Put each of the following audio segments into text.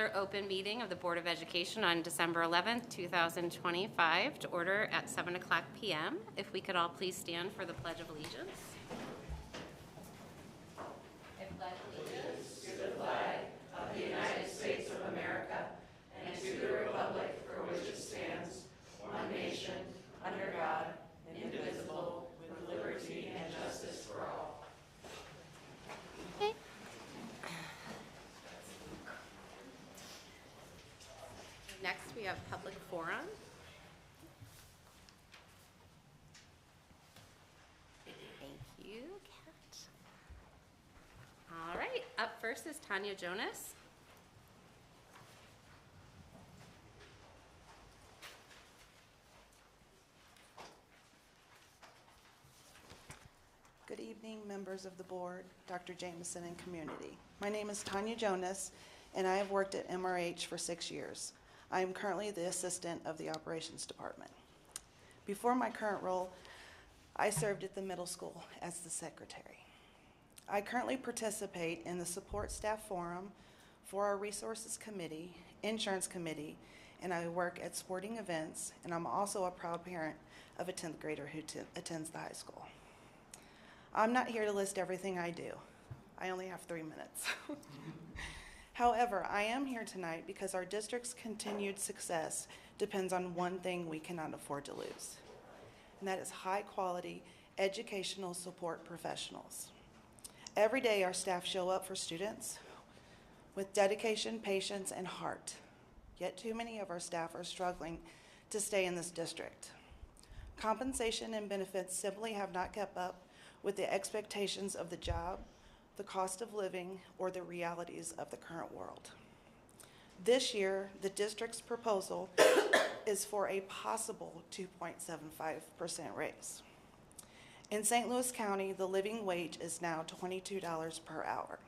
regular open meeting of the Board of Education on December 11th, 2025 to order at 7 o'clock p.m. If we could all please stand for the Pledge of Allegiance. I pledge allegiance to the flag of the United States of America and to the republic for which it stands, one nation, under God, indivisible, with liberty and justice for all. Okay. Next, we have public forum. Thank you, Kat. All right, up first is Tanya Jonas. Good evening, members of the board, Dr. Jameson, and community. My name is Tanya Jonas, and I have worked at MRH for 6 years. I am currently the assistant of the operations department. Before my current role, I served at the middle school as the secretary. I currently participate in the support staff forum for our resources committee, insurance committee, and I work at sporting events, and I'm also a proud parent of a 10th grader who attends the high school. I'm not here to list everything I do. I only have 3 minutes. However, I am here tonight because our district's continued success depends on one thing we cannot afford to lose, and that is high-quality educational support professionals. Every day, our staff show up for students with dedication, patience, and heart, yet too many of our staff are struggling to stay in this district. Compensation and benefits simply have not kept up with the expectations of the job, the cost of living, or the realities of the current world. This year, the district's proposal is for a possible 2.75% raise. In St. Louis County, the living wage is now $22 per hour.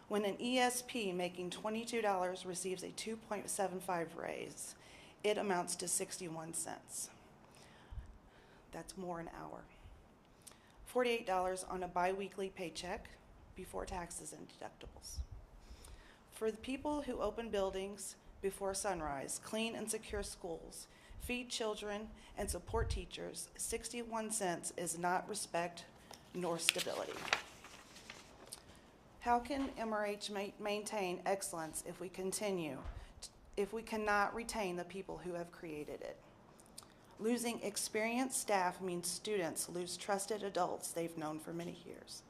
When an ESP making $22 receives a 2.75 raise, it amounts to 61 cents. That's more an hour. $48 on a bi-weekly paycheck before taxes and deductibles. For the people who open buildings before sunrise, clean and secure schools, feed children, and support teachers, 61 cents is not respect nor stability. How can MRH maintain excellence if we cannot retain the people who have created it? Losing experienced staff means students lose trusted adults they've known for many years.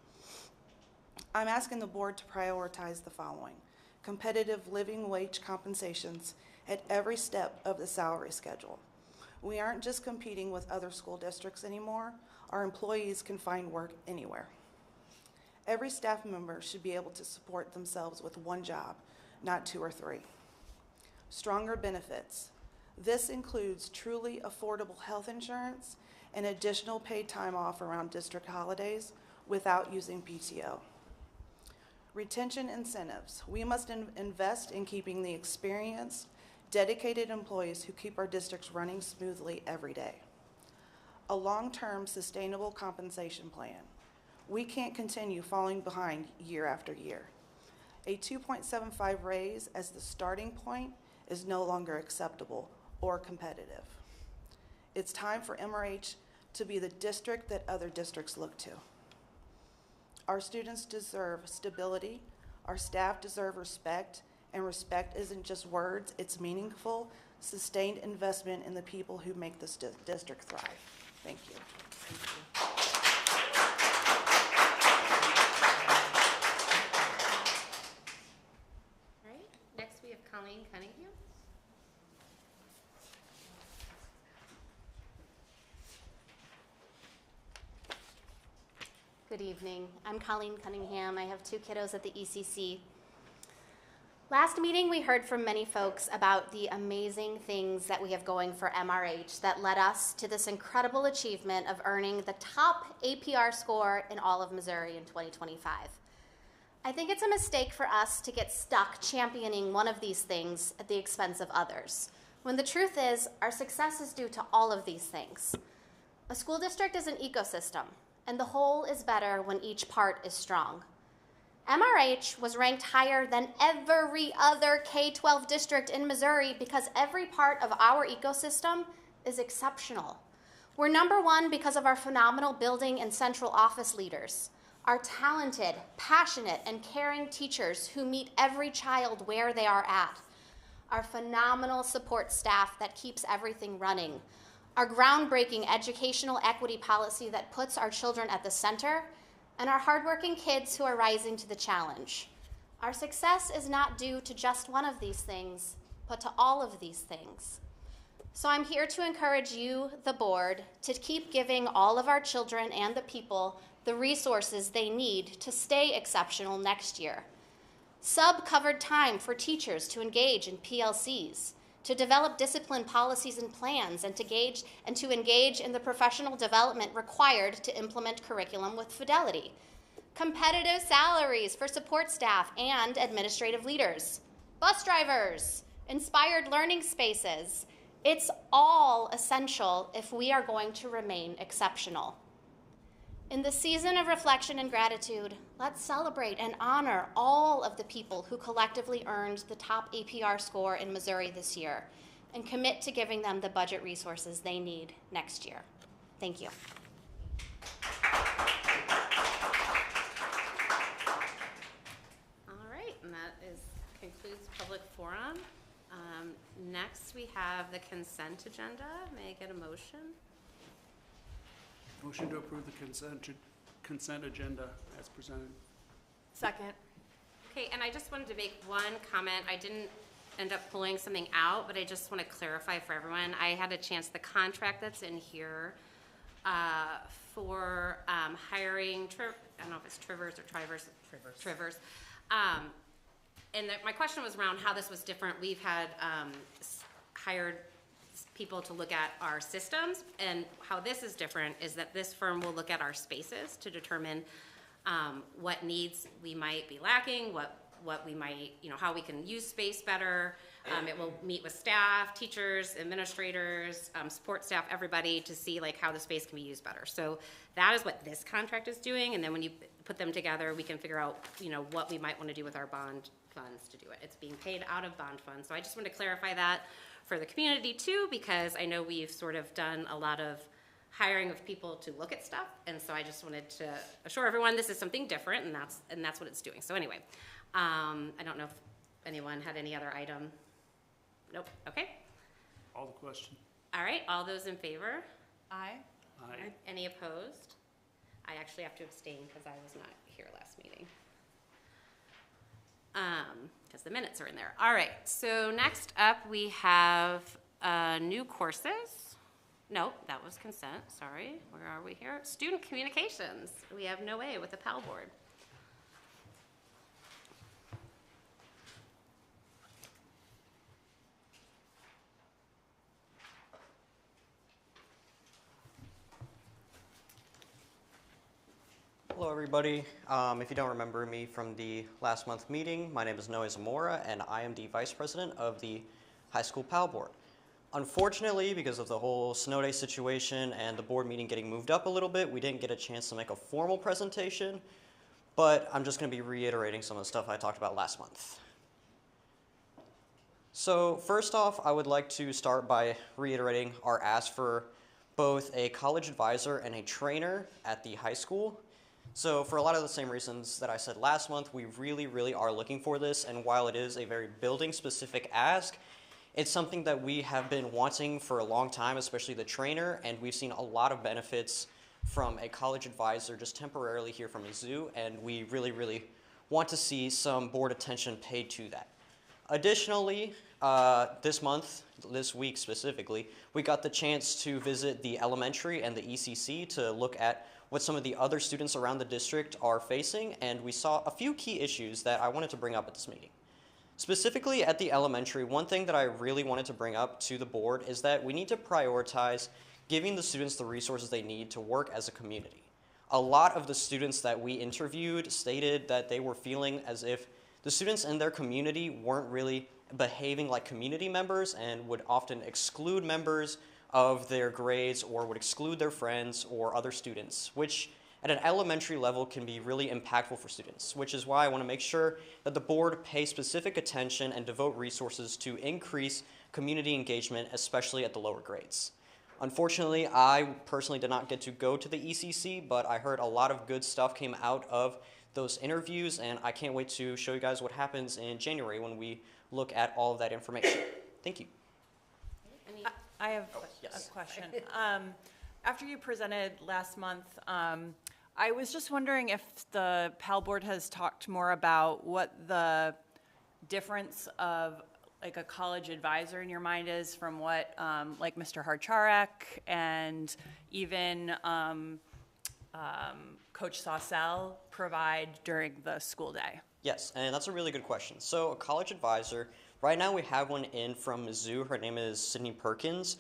I'm asking the board to prioritize the following: competitive living wage compensations at every step of the salary schedule. We aren't just competing with other school districts anymore. Our employees can find work anywhere. Every staff member should be able to support themselves with one job, not 2 or 3. Stronger benefits. This includes truly affordable health insurance and additional paid time off around district holidays without using PTO. Retention incentives. We must invest in keeping the experienced, dedicated employees who keep our districts running smoothly every day. A long-term sustainable compensation plan. We can't continue falling behind year after year. A 2.75 raise as the starting point is no longer acceptable or competitive. It's time for MRH to be the district that other districts look to. Our students deserve stability, our staff deserve respect, and respect isn't just words, it's meaningful, sustained investment in the people who make this district thrive. Thank you. All right, next we have Colleen Cunningham. Good evening. I'm Colleen Cunningham. I have 2 kiddos at the ECC. Last meeting, we heard from many folks about the amazing things that we have going for MRH that led us to this incredible achievement of earning the top APR score in all of Missouri in 2025. I think it's a mistake for us to get stuck championing one of these things at the expense of others, when the truth is our success is due to all of these things. A school district is an ecosystem, and the whole is better when each part is strong. MRH was ranked higher than every other K-12 district in Missouri because every part of our ecosystem is exceptional. We're #1 because of our phenomenal building and central office leaders, our talented, passionate, and caring teachers who meet every child where they are at, our phenomenal support staff that keeps everything running, our groundbreaking educational equity policy that puts our children at the center, and our hardworking kids who are rising to the challenge. Our success is not due to just one of these things, but to all of these things. So I'm here to encourage you, the board, to keep giving all of our children and the people the resources they need to stay exceptional next year. Sub-covered time for teachers to engage in PLCs, to develop discipline policies and plans, and to engage in the professional development required to implement curriculum with fidelity. Competitive salaries for support staff and administrative leaders. Bus drivers, inspired learning spaces. It's all essential if we are going to remain exceptional. In the season of reflection and gratitude, let's celebrate and honor all of the people who collectively earned the top APR score in Missouri this year and commit to giving them the budget resources they need next year. Thank you. All right, and that concludes public forum. Next, we have the consent agenda. May I get a motion? Motion to approve the consent agenda as presented. Second. Okay, and I just wanted to make one comment. I didn't end up pulling something out, but I just want to clarify for everyone. I had a chance, the contract that's in here for hiring, I don't know if it's Trivers or Trivers. Trivers. And my question was around how this was different. We've had hired people to look at our systems, and how this is different is that this firm will look at our spaces to determine what needs we might be lacking, what we might, how we can use space better. It will meet with staff, teachers, administrators, support staff, everybody to see how the space can be used better. So that is what this contract is doing, and then when you put them together, we can figure out, what we might want to do with our bond funds to do it. It's being paid out of bond funds. So I just want to clarify that for the community too, because I know we've sort of done a lot of hiring of people to look at stuff, and so I just wanted to assure everyone this is something different, and that's what it's doing. So anyway, I don't know if anyone had any other item. Nope. Okay. All the question. All right. All those in favor? Aye. Aye. Any opposed? I actually have to abstain because I was not here last meeting. Because the minutes are in there. All right, so next up we have new courses. No, that was consent, sorry. Where are we here? Student communications. We have no A with the PAL board. Hello everybody. If you don't remember me from the last month meeting, my name is Noe Zamora and I am the Vice President of the High School PAL Board. Unfortunately, because of the whole snow day situation and the board meeting getting moved up a little bit, we didn't get a chance to make a formal presentation, but I'm just going to be reiterating some of the stuff I talked about last month. So first off, I would like to start by reiterating our ask for both a college advisor and a trainer at the high school. So for a lot of the same reasons that I said last month, we really are looking for this, and while it is a very building-specific ask, it's something that we have been wanting for a long time, especially the trainer, and we've seen a lot of benefits from a college advisor just temporarily here from Mizzou, and we really want to see some board attention paid to that. Additionally, this week specifically, we got the chance to visit the elementary and the ECC to look at what some of the other students around the district are facing, and we saw a few key issues that I wanted to bring up at this meeting. Specifically at the elementary, one thing that I really wanted to bring up to the board is that we need to prioritize giving the students the resources they need to work as a community. A lot of the students that we interviewed stated that they were feeling as if the students in their community weren't really behaving like community members and would often exclude members of their grades or would exclude their friends or other students, which at an elementary level can be really impactful for students, which is why I want to make sure that the board pays specific attention and devote resources to increase community engagement, especially at the lower grades. Unfortunately, I personally did not get to go to the ECC, but I heard a lot of good stuff came out of those interviews, and I can't wait to show you guys what happens in January when we look at all of that information. Thank you. I have yes. a question. After you presented last month, I was just wondering if the PAL board has talked more about what the difference of like a college advisor in your mind is from what like Mr. Harcharek and even Coach Saucelle provide during the school day. Yes, and that's a really good question. So a college advisor, right now we have one in from Mizzou. Her name is Sydney Perkins.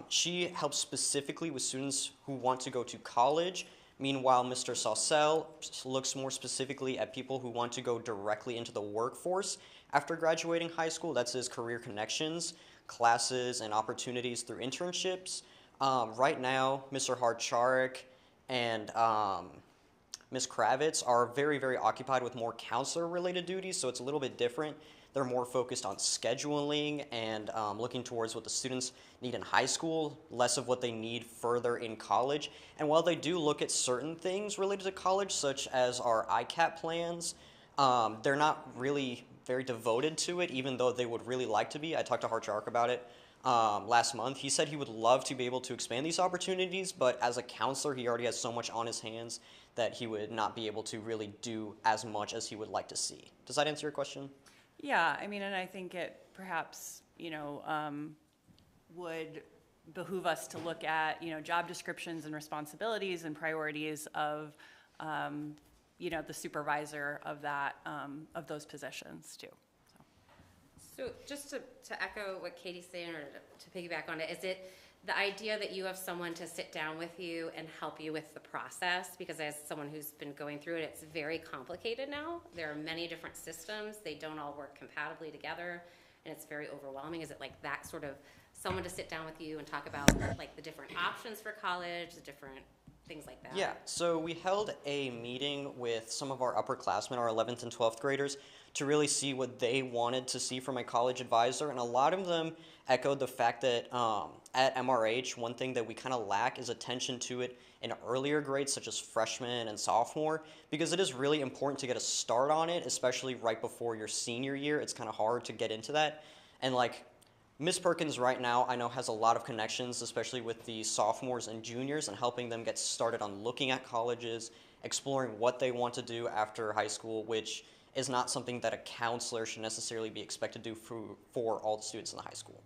She helps specifically with students who want to go to college. Meanwhile, Mr. Saucelle looks more specifically at people who want to go directly into the workforce after graduating high school. That's his career connections, classes, and opportunities through internships. Right now, Mr. Harcharek and Ms. Kravitz are very, very occupied with more counselor-related duties, so it's a little bit different. They're more focused on scheduling and looking towards what the students need in high school, less of what they need further in college. And while they do look at certain things related to college, such as our ICAP plans, they're not really very devoted to it, even though they would really like to be. I talked to Harcharek about it last month. He said he would love to be able to expand these opportunities, but as a counselor, he already has so much on his hands that he would not be able to really do as much as he would like to see. Does that answer your question? Yeah, I mean, and I think it perhaps, you know, would behoove us to look at, you know, job descriptions and responsibilities and priorities of, you know, the supervisor of that, of those positions too. So just to echo what Katie's saying, or to piggyback on it, is it the idea that you have someone to sit down with you and help you with the process? Because as someone who's been going through it, it's very complicated now. There are many different systems. They don't all work compatibly together, and it's very overwhelming. Is it like that sort of someone to sit down with you and talk about like the different options for college, the different things like that? Yeah, so we held a meeting with some of our upperclassmen, our 11th and 12th graders, to really see what they wanted to see from a college advisor, and a lot of them echoed the fact that at MRH, one thing that we kind of lack is attention to it in earlier grades, such as freshman and sophomore, because it is really important to get a start on it, especially right before your senior year. It's kind of hard to get into that, and like Ms. Perkins right now, I know, has a lot of connections, especially with the sophomores and juniors, and helping them get started on looking at colleges, exploring what they want to do after high school, which is not something that a counselor should necessarily be expected to do for all the students in the high school.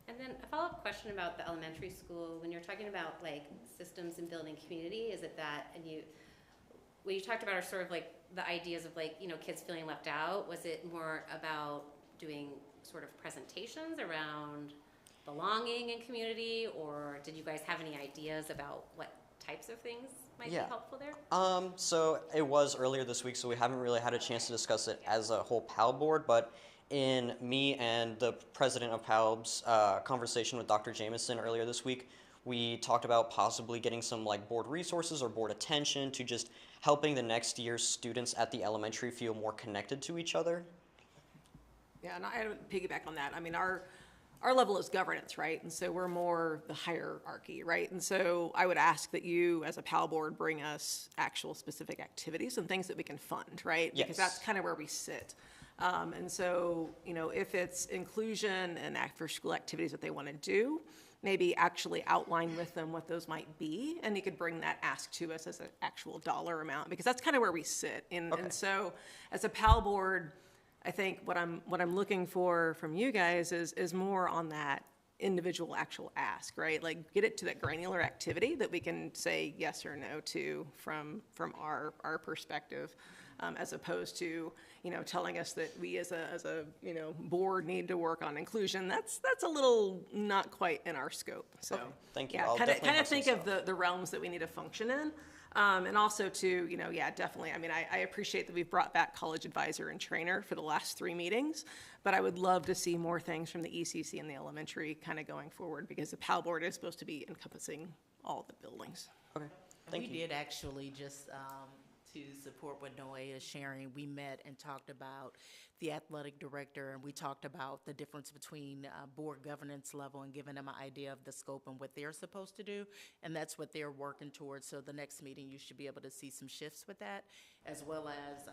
And then a follow-up question about the elementary school. When you're talking about like systems and building community, is it that, and what you talked about are sort of like the ideas of like, you know, kids feeling left out. Was it more about doing sort of presentations around belonging in community, or did you guys have any ideas about what types of things might be helpful there? So it was earlier this week, so we haven't really had a chance to discuss it as a whole PAL board, but in me and the president of PALB's conversation with Dr. Jameson earlier this week, we talked about possibly getting some like board resources or board attention to just helping the next year's students at the elementary feel more connected to each other. Yeah, and I piggyback on that. I mean, our level is governance, right? And so we're more the hierarchy, right? And so I would ask that you, as a PAL board, bring us actual specific activities and things that we can fund, right? Yes. Because that's kind of where we sit. And so, you know, if it's inclusion and after-school activities that they want to do, maybe actually outline with them what those might be, and you could bring that ask to us as an actual dollar amount, because that's kind of where we sit. And so, as a PAL board, I think what I'm looking for from you guys is more on that individual actual ask, right? Like get it to that granular activity that we can say yes or no to from our perspective, as opposed to, you know, telling us that we as a you know, board need to work on inclusion. That's a little not quite in our scope. So Thank you. yeah, kind of think of the realms that we need to function in. And also to, you know, yeah, definitely. I mean, I appreciate that we've brought back college advisor and trainer for the last 3 meetings, but I would love to see more things from the ECC and the elementary kind of going forward, because the PAL board is supposed to be encompassing all the buildings. Okay. Thank you. We did actually just to support what Noe is sharing. We met and talked about the athletic director, and we talked about the difference between board governance level and giving them an idea of the scope and what they're supposed to do, and that's what they're working towards. So the next meeting, you should be able to see some shifts with that, as well as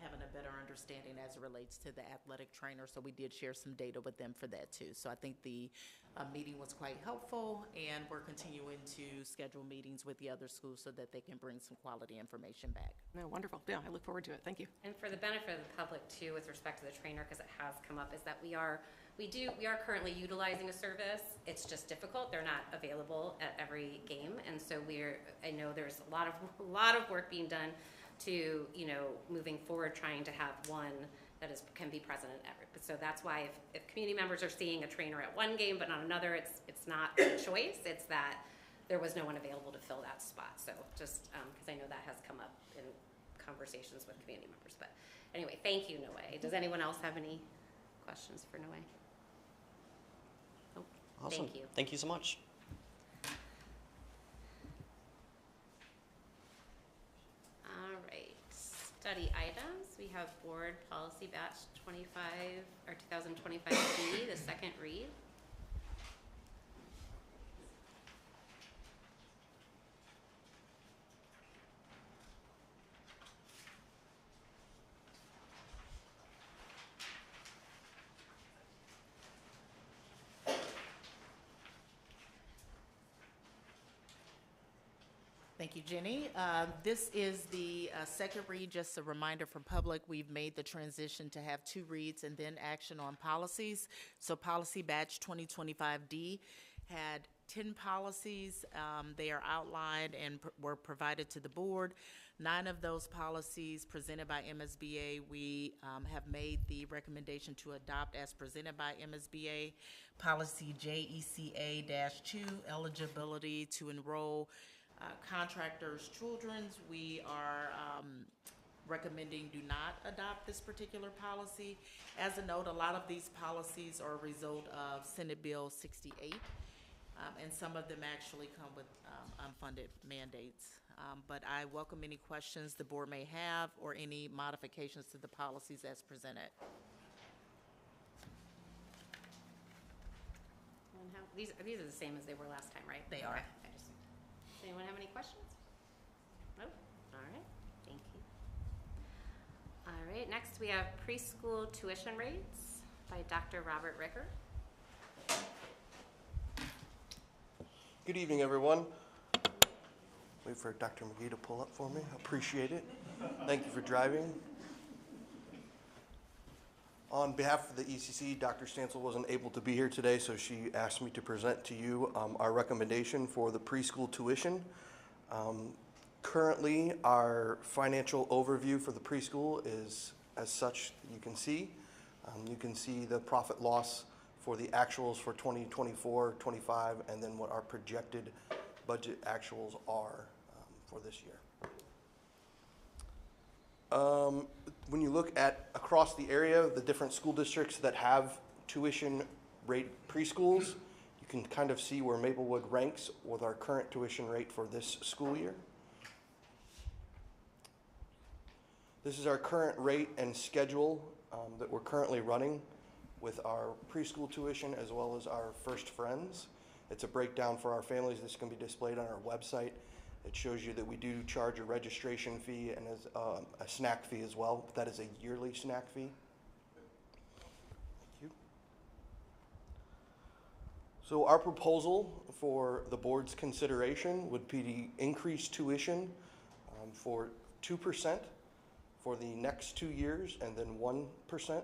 having a better understanding as it relates to the athletic trainer. So we did share some data with them for that too. So I think the meeting was quite helpful, and we're continuing to schedule meetings with the other schools so that they can bring some quality information back. No, wonderful. Yeah, I look forward to it. Thank you. And for the benefit of the public too, with respect to the trainer, because it has come up, is that we are currently utilizing a service. It's just difficult. They're not available at every game, and so I know there's a lot of work being done to, moving forward, trying to have one that can be present at every. So that's why if community members are seeing a trainer at one game but not another, it's not a choice. It's that there was no one available to fill that spot. So just because I know that has come up in conversations with community members. But anyway, thank you, Noe. Does anyone else have any questions for Noe? Nope. Awesome. Thank you. Thank you so much. All right. Study items. We have board policy batch 25 or 2025B, the second read. Thank you, Jenny. This is the second read. Just a reminder for public, we've made the transition to have 2 reads and then action on policies. So policy batch 2025D had 10 policies. They are outlined and were provided to the board. 9 of those policies presented by MSBA, we have made the recommendation to adopt as presented by MSBA. Policy JECA-2, eligibility to enroll contractors' children's, we are recommending do not adopt this particular policy. As a note, a lot of these policies are a result of Senate Bill 68, and some of them actually come with unfunded mandates. But I welcome any questions the board may have or any modifications to the policies as presented. These are the same as they were last time, right? They are. Okay. Does anyone have any questions? No? All right, thank you. All right, next we have preschool tuition rates by Dr. Robert Ricker. Good evening, everyone. Wait for Dr. McGee to pull up for me. Appreciate it. Thank you for driving. On behalf of the ECC, Dr. Stansel wasn't able to be here today, so she asked me to present to you our recommendation for the preschool tuition. Currently, our financial overview for the preschool is as such you can see. You can see the profit loss for the actuals for 2024, 25, and then what our projected budget actuals are for this year. When you look at across the area, the different school districts that have tuition rate preschools, you can kind of see where Maplewood ranks with our current tuition rate for this school year. This is our current rate and schedule that we're currently running with our preschool tuition as well as our First Friends. It's a breakdown for our families. This can be displayed on our website. It shows you that we do charge a registration fee and as a snack fee as well. That is a yearly snack fee. Thank you. So our proposal for the board's consideration would be to increase tuition for 2% for the next 2 years and then 1%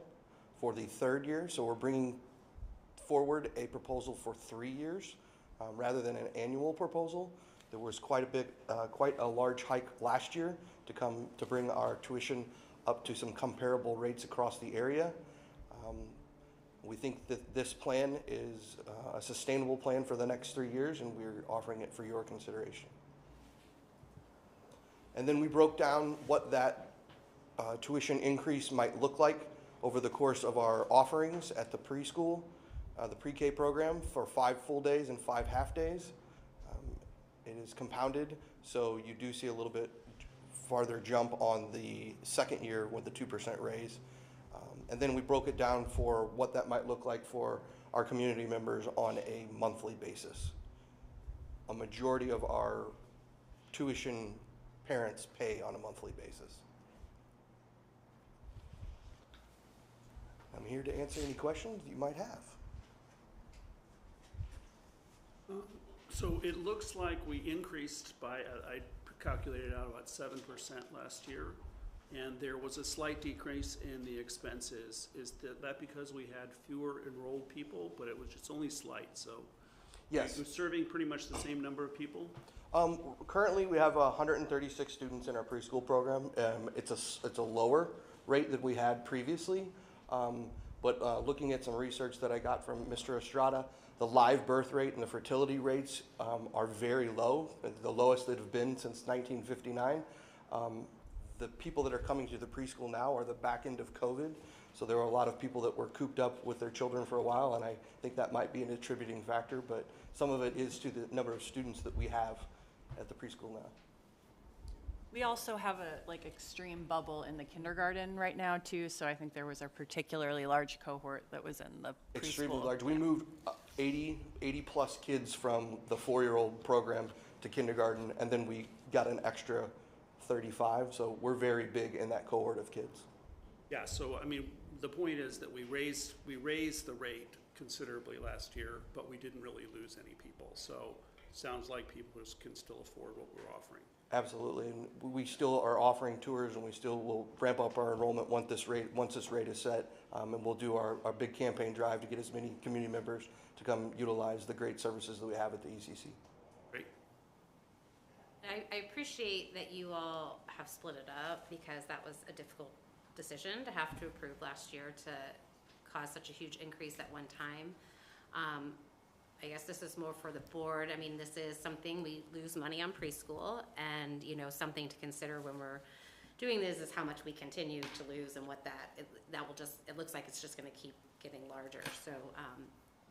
for the third year. So we're bringing forward a proposal for 3 years rather than an annual proposal. There was quite a large hike last year to bring our tuition up to some comparable rates across the area. We think that this plan is a sustainable plan for the next 3 years, and we're offering it for your consideration. And then we broke down what that tuition increase might look like over the course of our offerings at the preschool, the pre-K program for 5 full days and 5 half days. It is compounded, so you do see a little bit farther jump on the second year with the 2% raise. And then we broke it down for what that might look like for our community members on a monthly basis. A majority of our tuition parents pay on a monthly basis. I'm here to answer any questions you might have. So it looks like we increased by, I calculated out about 7% last year, and there was a slight decrease in the expenses. Is that because we had fewer enrolled people, but it's only slight, so? Yes. We're serving pretty much the same number of people? Currently, we have 136 students in our preschool program. It's a lower rate than we had previously, but looking at some research that I got from Mr. Estrada, the live birth rate and the fertility rates are very low, the lowest that have been since 1959. The people that are coming to the preschool now are the back end of COVID, so there were a lot of people that were cooped up with their children for a while, and I think that might be an attributing factor, but some of it is to the number of students that we have at the preschool now. We also have a extreme bubble in the kindergarten right now too, so I think there was a particularly large cohort that was in the preschool. Extremely large. We moved 80 plus kids from the 4-year-old program to kindergarten, and then we got an extra 35, so we're very big in that cohort of kids. Yeah, so I mean, the point is that we raised the rate considerably last year, but we didn't really lose any people. So sounds like people can still afford what we're offering. Absolutely, and we still are offering tours, and we still will ramp up our enrollment once this rate is set, and we'll do our big campaign drive to get as many community members to come utilize the great services that we have at the ECC. Great. I appreciate that you all have split it up, because that was a difficult decision to have to approve last year to cause such a huge increase at one time. I guess this is more for the board. I mean, this is something, we lose money on preschool, and something to consider when we're doing this is how much we continue to lose, and what that will just, it looks like it's just going to keep getting larger. So,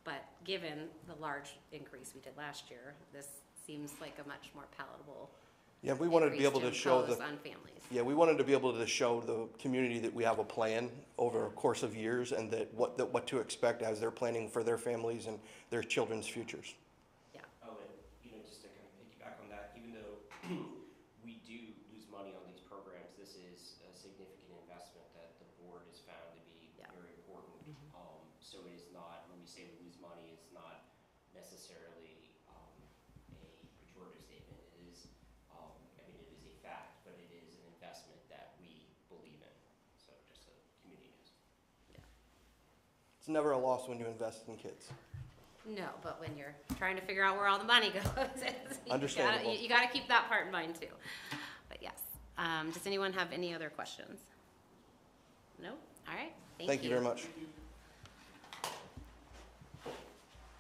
but given the large increase we did last year, this seems like a much more palatable. Yeah, we wanted to be able to show on families. Yeah, we wanted to be able to show the community that we have a plan over a course of years, and that what to expect as they're planning for their families and their children's futures. Yeah. Oh, and just to kind of piggyback on that, even though we do lose money on these programs, this is a significant investment that the board has found to be very important. So it is not, when we say we lose money, it's not necessarily a pejorative statement. It is, it is a fact, but it is an investment that we believe in. So just so the community knows. It's never a loss when you invest in kids. No, but when you're trying to figure out where all the money goes, Understandable. you got to keep that part in mind too. But yes, does anyone have any other questions? No? All right. Thank you very much.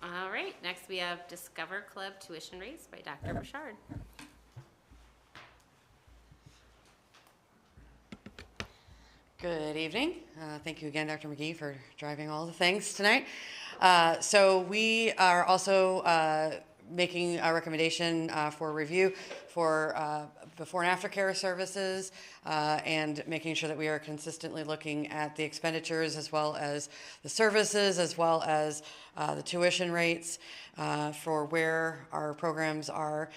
All right. Next we have Discover Club tuition rates by Dr. Bouchard. Good evening. Thank you again, Dr. McGee, for driving all the things tonight. So we are also making a recommendation for review for before and after care services, and making sure that we are consistently looking at the expenditures as well as the services, as well as the tuition rates for where our programs are.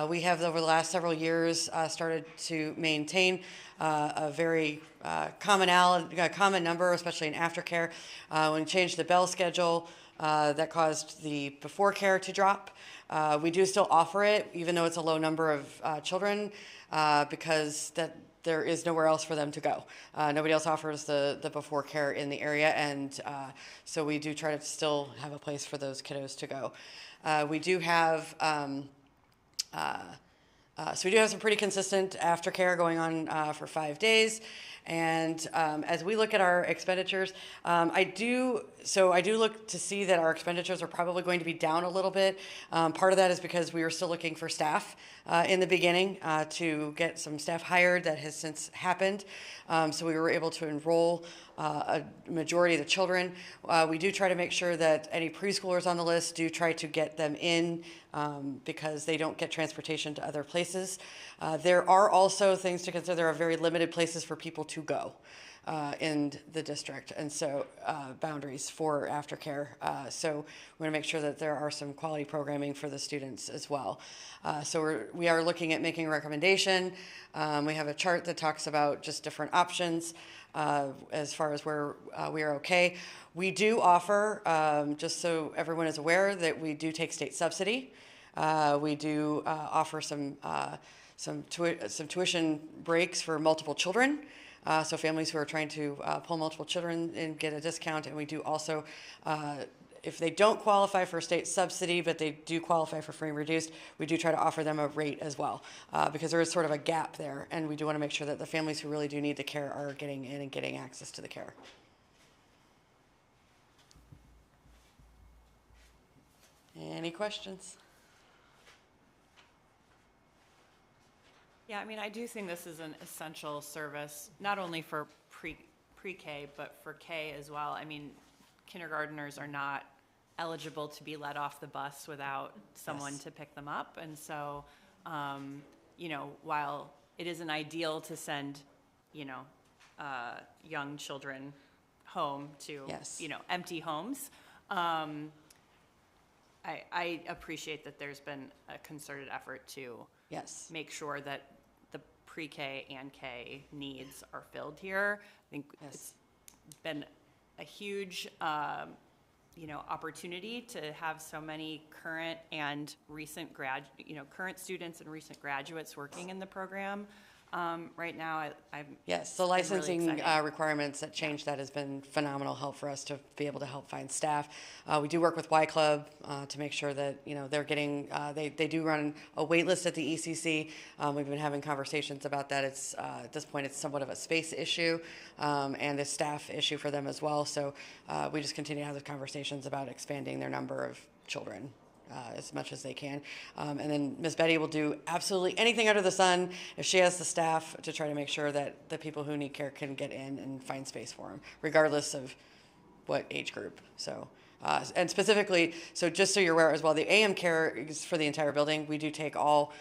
We have, over the last several years, started to maintain a very common number, especially in aftercare. When we changed the bell schedule, that caused the before care to drop. We do still offer it, even though it's a low number of children, because there is nowhere else for them to go. Nobody else offers the before care in the area, and so we do try to still have a place for those kiddos to go. We do have some pretty consistent aftercare going on for 5 days. And as we look at our expenditures, I do look to see that our expenditures are probably going to be down a little bit. Part of that is because we were still looking for staff in the beginning to get some staff hired. That has since happened. So we were able to enroll a majority of the children. We do try to make sure that any preschoolers on the list do try to get them in because they don't get transportation to other places. There are also things to consider. There are very limited places for people to go in the district, and so boundaries for aftercare. So we want to make sure that there are some quality programming for the students as well. So we are looking at making a recommendation. We have a chart that talks about just different options as far as where we are okay. We do offer, just so everyone is aware, that we do take state subsidy. We do offer some tuition breaks for multiple children. So families who are trying to pull multiple children and get a discount. And we do also, if they don't qualify for state subsidy, but they do qualify for free and reduced, we do try to offer them a rate as well, because there is sort of a gap there. And we do want to make sure that the families who really do need the care are getting in and getting access to the care. Any questions? Yeah, I mean, I do think this is an essential service, not only for pre-K, but for K as well. I mean, kindergarteners are not eligible to be let off the bus without someone to pick them up. And so, you know, while it isn't ideal to send, you know, young children home to, you know, empty homes, I appreciate that there's been a concerted effort to make sure that the pre-K and K needs are filled here. I think it's been a huge, you know, opportunity to have so many current and recent current students and recent graduates working in the program. Right now, yes, the licensing requirements that change that has been phenomenal help for us to be able to help find staff. We do work with Y Club to make sure that, you know, they're getting, they do run a wait list at the ECC. We've been having conversations about that. It's at this point, it's somewhat of a space issue and a staff issue for them as well. So we just continue to have the conversations about expanding their number of children as much as they can. And then Ms. Betty will do absolutely anything under the sun if she has the staff to try to make sure that the people who need care can get in and find space for them, regardless of what age group. So, and specifically, so just so you're aware as well, the AM care is for the entire building. We do take all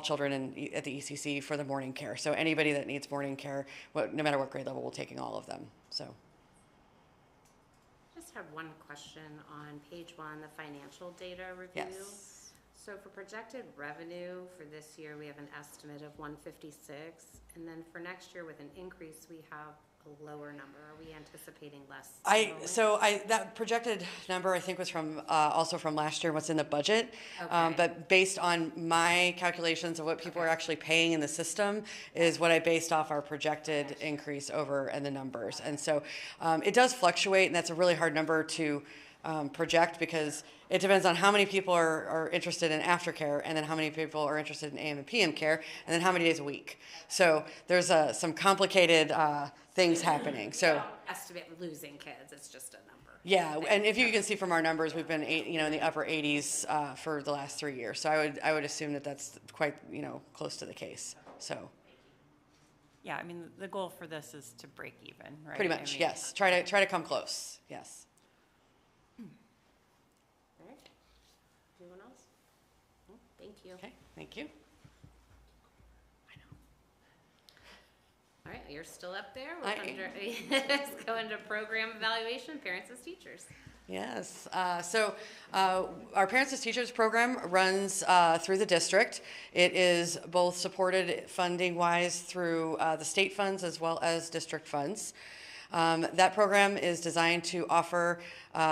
children at the ECC for the morning care. So anybody that needs morning care, no matter what grade level, we're taking all of them. So. Have one question on page 1, the financial data review. Yes. So for projected revenue for this year, we have an estimate of 156, and then for next year with an increase, we have a lower number. Are we anticipating less? That projected number I think was from also from last year, what's in the budget. Okay. But based on my calculations of what people are actually paying in the system is what I based off our projected increase over and the numbers. And so it does fluctuate, and that's a really hard number to project because it depends on how many people are interested in aftercare, and then how many people are interested in AM and PM care, and then how many days a week. So there's some complicated things happening. So don't estimate losing kids, it's just a number. Yeah, and if you can see from our numbers, we've been in the upper 80s for the last 3 years. So I would assume that that's quite close to the case. So. Yeah, I mean the goal for this is to break even, right? Pretty much, yes. Try to come close. Yes. Anyone else? No? Thank you. Okay, thank you. All right, you're still up there. Let's go into program evaluation, parents as teachers. Yes. So our Parents as Teachers program runs through the district. It is both supported funding-wise through the state funds as well as district funds. That program is designed to offer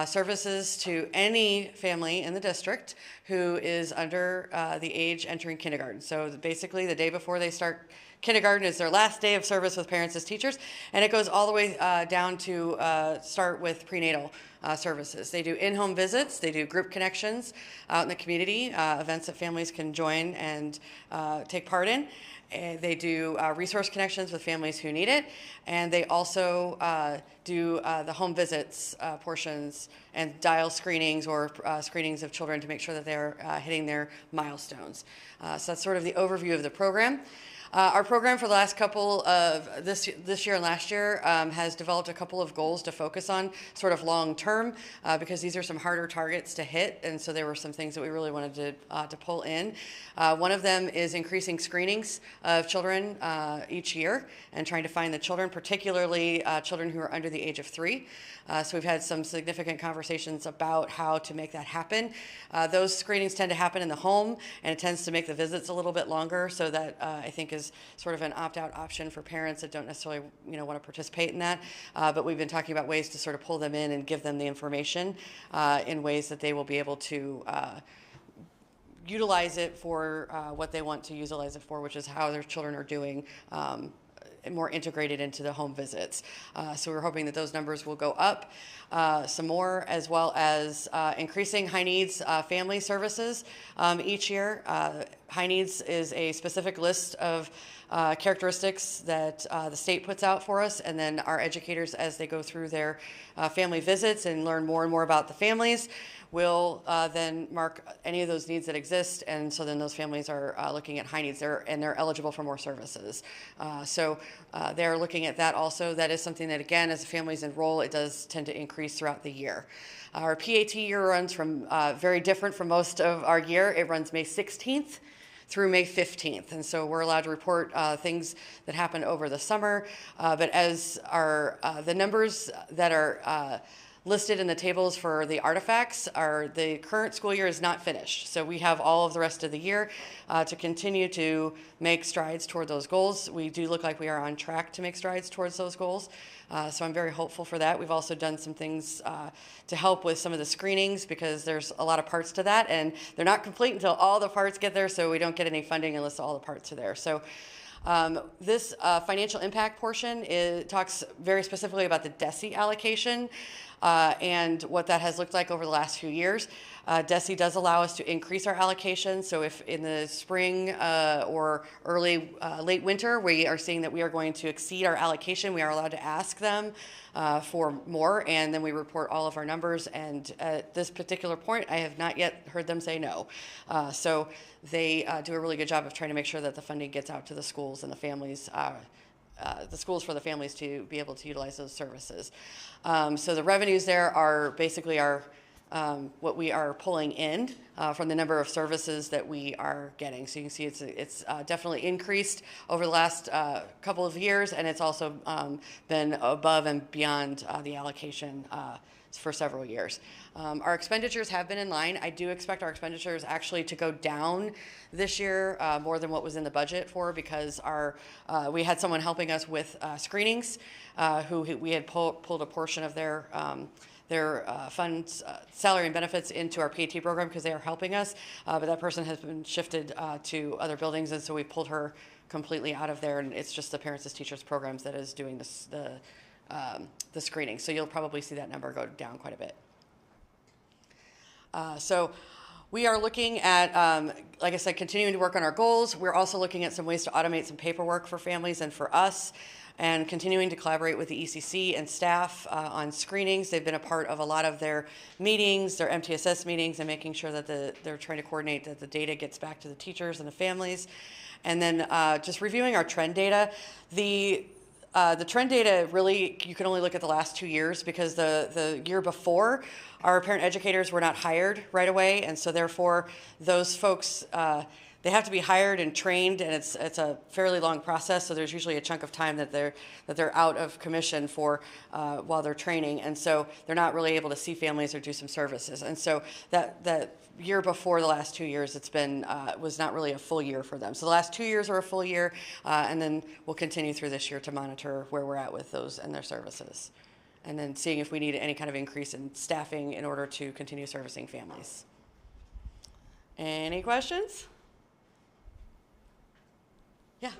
services to any family in the district who is under the age entering kindergarten. So basically the day before they start kindergarten is their last day of service with Parents as Teachers, and it goes all the way down to start with prenatal services. They do in-home visits, they do group connections out in the community, events that families can join and take part in. They do resource connections with families who need it, and they also do the home visits portions and dial screenings or screenings of children to make sure that they're hitting their milestones. So that's sort of the overview of the program. Our program for the last couple of this year and last year has developed a couple of goals to focus on sort of long term because these are some harder targets to hit, and so there were some things that we really wanted to pull in. One of them is increasing screenings of children each year and trying to find the children, particularly children who are under the age of 3. So we've had some significant conversations about how to make that happen. Those screenings tend to happen in the home, and it tends to make the visits a little bit longer, so that I think is sort of an opt-out option for parents that don't necessarily want to participate in that. But we've been talking about ways to sort of pull them in and give them the information in ways that they will be able to utilize it for what they want to utilize it for, which is how their children are doing more integrated into the home visits. So we're hoping that those numbers will go up some more, as well as increasing high needs family services each year. High needs is a specific list of characteristics that the state puts out for us, and then our educators, as they go through their family visits and learn more and more about the families, will then mark any of those needs that exist, and so then those families are looking at high needs there, and they're eligible for more services. So they're looking at that also. That is something that, again, as the families enroll, it does tend to increase throughout the year. Our PAT year runs from very different from most of our year. It runs May 16th through May 15th, and so we're allowed to report things that happen over the summer. But as our the numbers that are listed in the tables for the artifacts are the current school year is not finished. So we have all of the rest of the year to continue to make strides toward those goals. We do look like we are on track to make strides towards those goals. So I'm very hopeful for that. We've also done some things to help with some of the screenings because there's a lot of parts to that, and they're not complete until all the parts get there, so we don't get any funding unless all the parts are there. So this financial impact portion talks very specifically about the DESE allocation and what that has looked like over the last few years. DESE does allow us to increase our allocation. So if in the spring or late winter, we are seeing that we are going to exceed our allocation, we are allowed to ask them for more, and then we report all of our numbers. And at this particular point, I have not yet heard them say no. So they do a really good job of trying to make sure that the funding gets out to the schools and the families, the schools for the families to be able to utilize those services. So the revenues there are basically what we are pulling in from the number of services that we are getting. So you can see it's definitely increased over the last couple of years, and it's also been above and beyond the allocation for several years. Our expenditures have been in line. I do expect our expenditures actually to go down this year more than what was in the budget for, because we had someone helping us with screenings who we had pulled a portion of their funds, salary and benefits into our PAT program because they are helping us, but that person has been shifted to other buildings, and so we pulled her completely out of there, and it's just the Parents as Teachers programs that is doing the screening. So you'll probably see that number go down quite a bit. So we are looking at, like I said, continuing to work on our goals. We're also looking at some ways to automate some paperwork for families and for us, and continuing to collaborate with the ECC and staff on screenings. They've been a part of a lot of their meetings, their MTSS meetings, and making sure that they're trying to coordinate that the data gets back to the teachers and the families. And then just reviewing our trend data. The trend data, really, you can only look at the last 2 years, because the year before, our parent educators were not hired right away, and so therefore those folks, they have to be hired and trained, and it's a fairly long process. So there's usually a chunk of time that they're out of commission for while they're training, and so they're not really able to see families or do some services. And so that year before the last 2 years, it's been was not really a full year for them. So the last 2 years are a full year, and then we'll continue through this year to monitor where we're at with those and their services, and then seeing if we need any kind of increase in staffing in order to continue servicing families. Any questions? Yeah.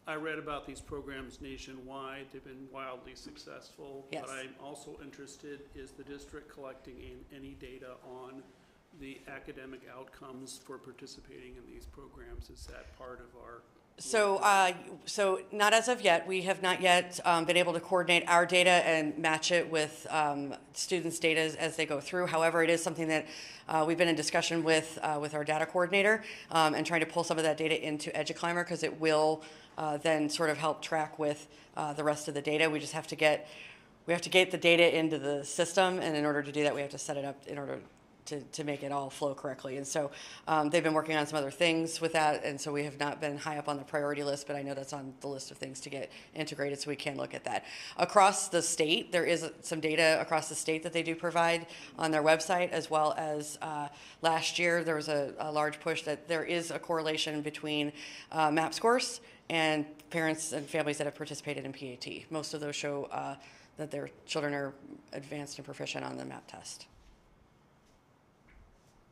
I read about these programs nationwide. They've been wildly successful. Yes. But I'm also interested, is the district collecting any data on the academic outcomes for participating in these programs? Is that part of our So not as of yet. We have not yet been able to coordinate our data and match it with students' data as they go through. However, it is something that we've been in discussion with our data coordinator and trying to pull some of that data into EduClimber because it will then sort of help track with the rest of the data. We just have to get the data into the system, and in order to do that, we have to set it up in order to make it all flow correctly. And so they've been working on some other things with that, and so we have not been high up on the priority list, but I know that's on the list of things to get integrated so we can look at that. Across the state, there is some data across the state that they do provide on their website, as well as last year there was a large push that there is a correlation between MAP scores and parents and families that have participated in PAT. Most of those show that their children are advanced and proficient on the MAP test.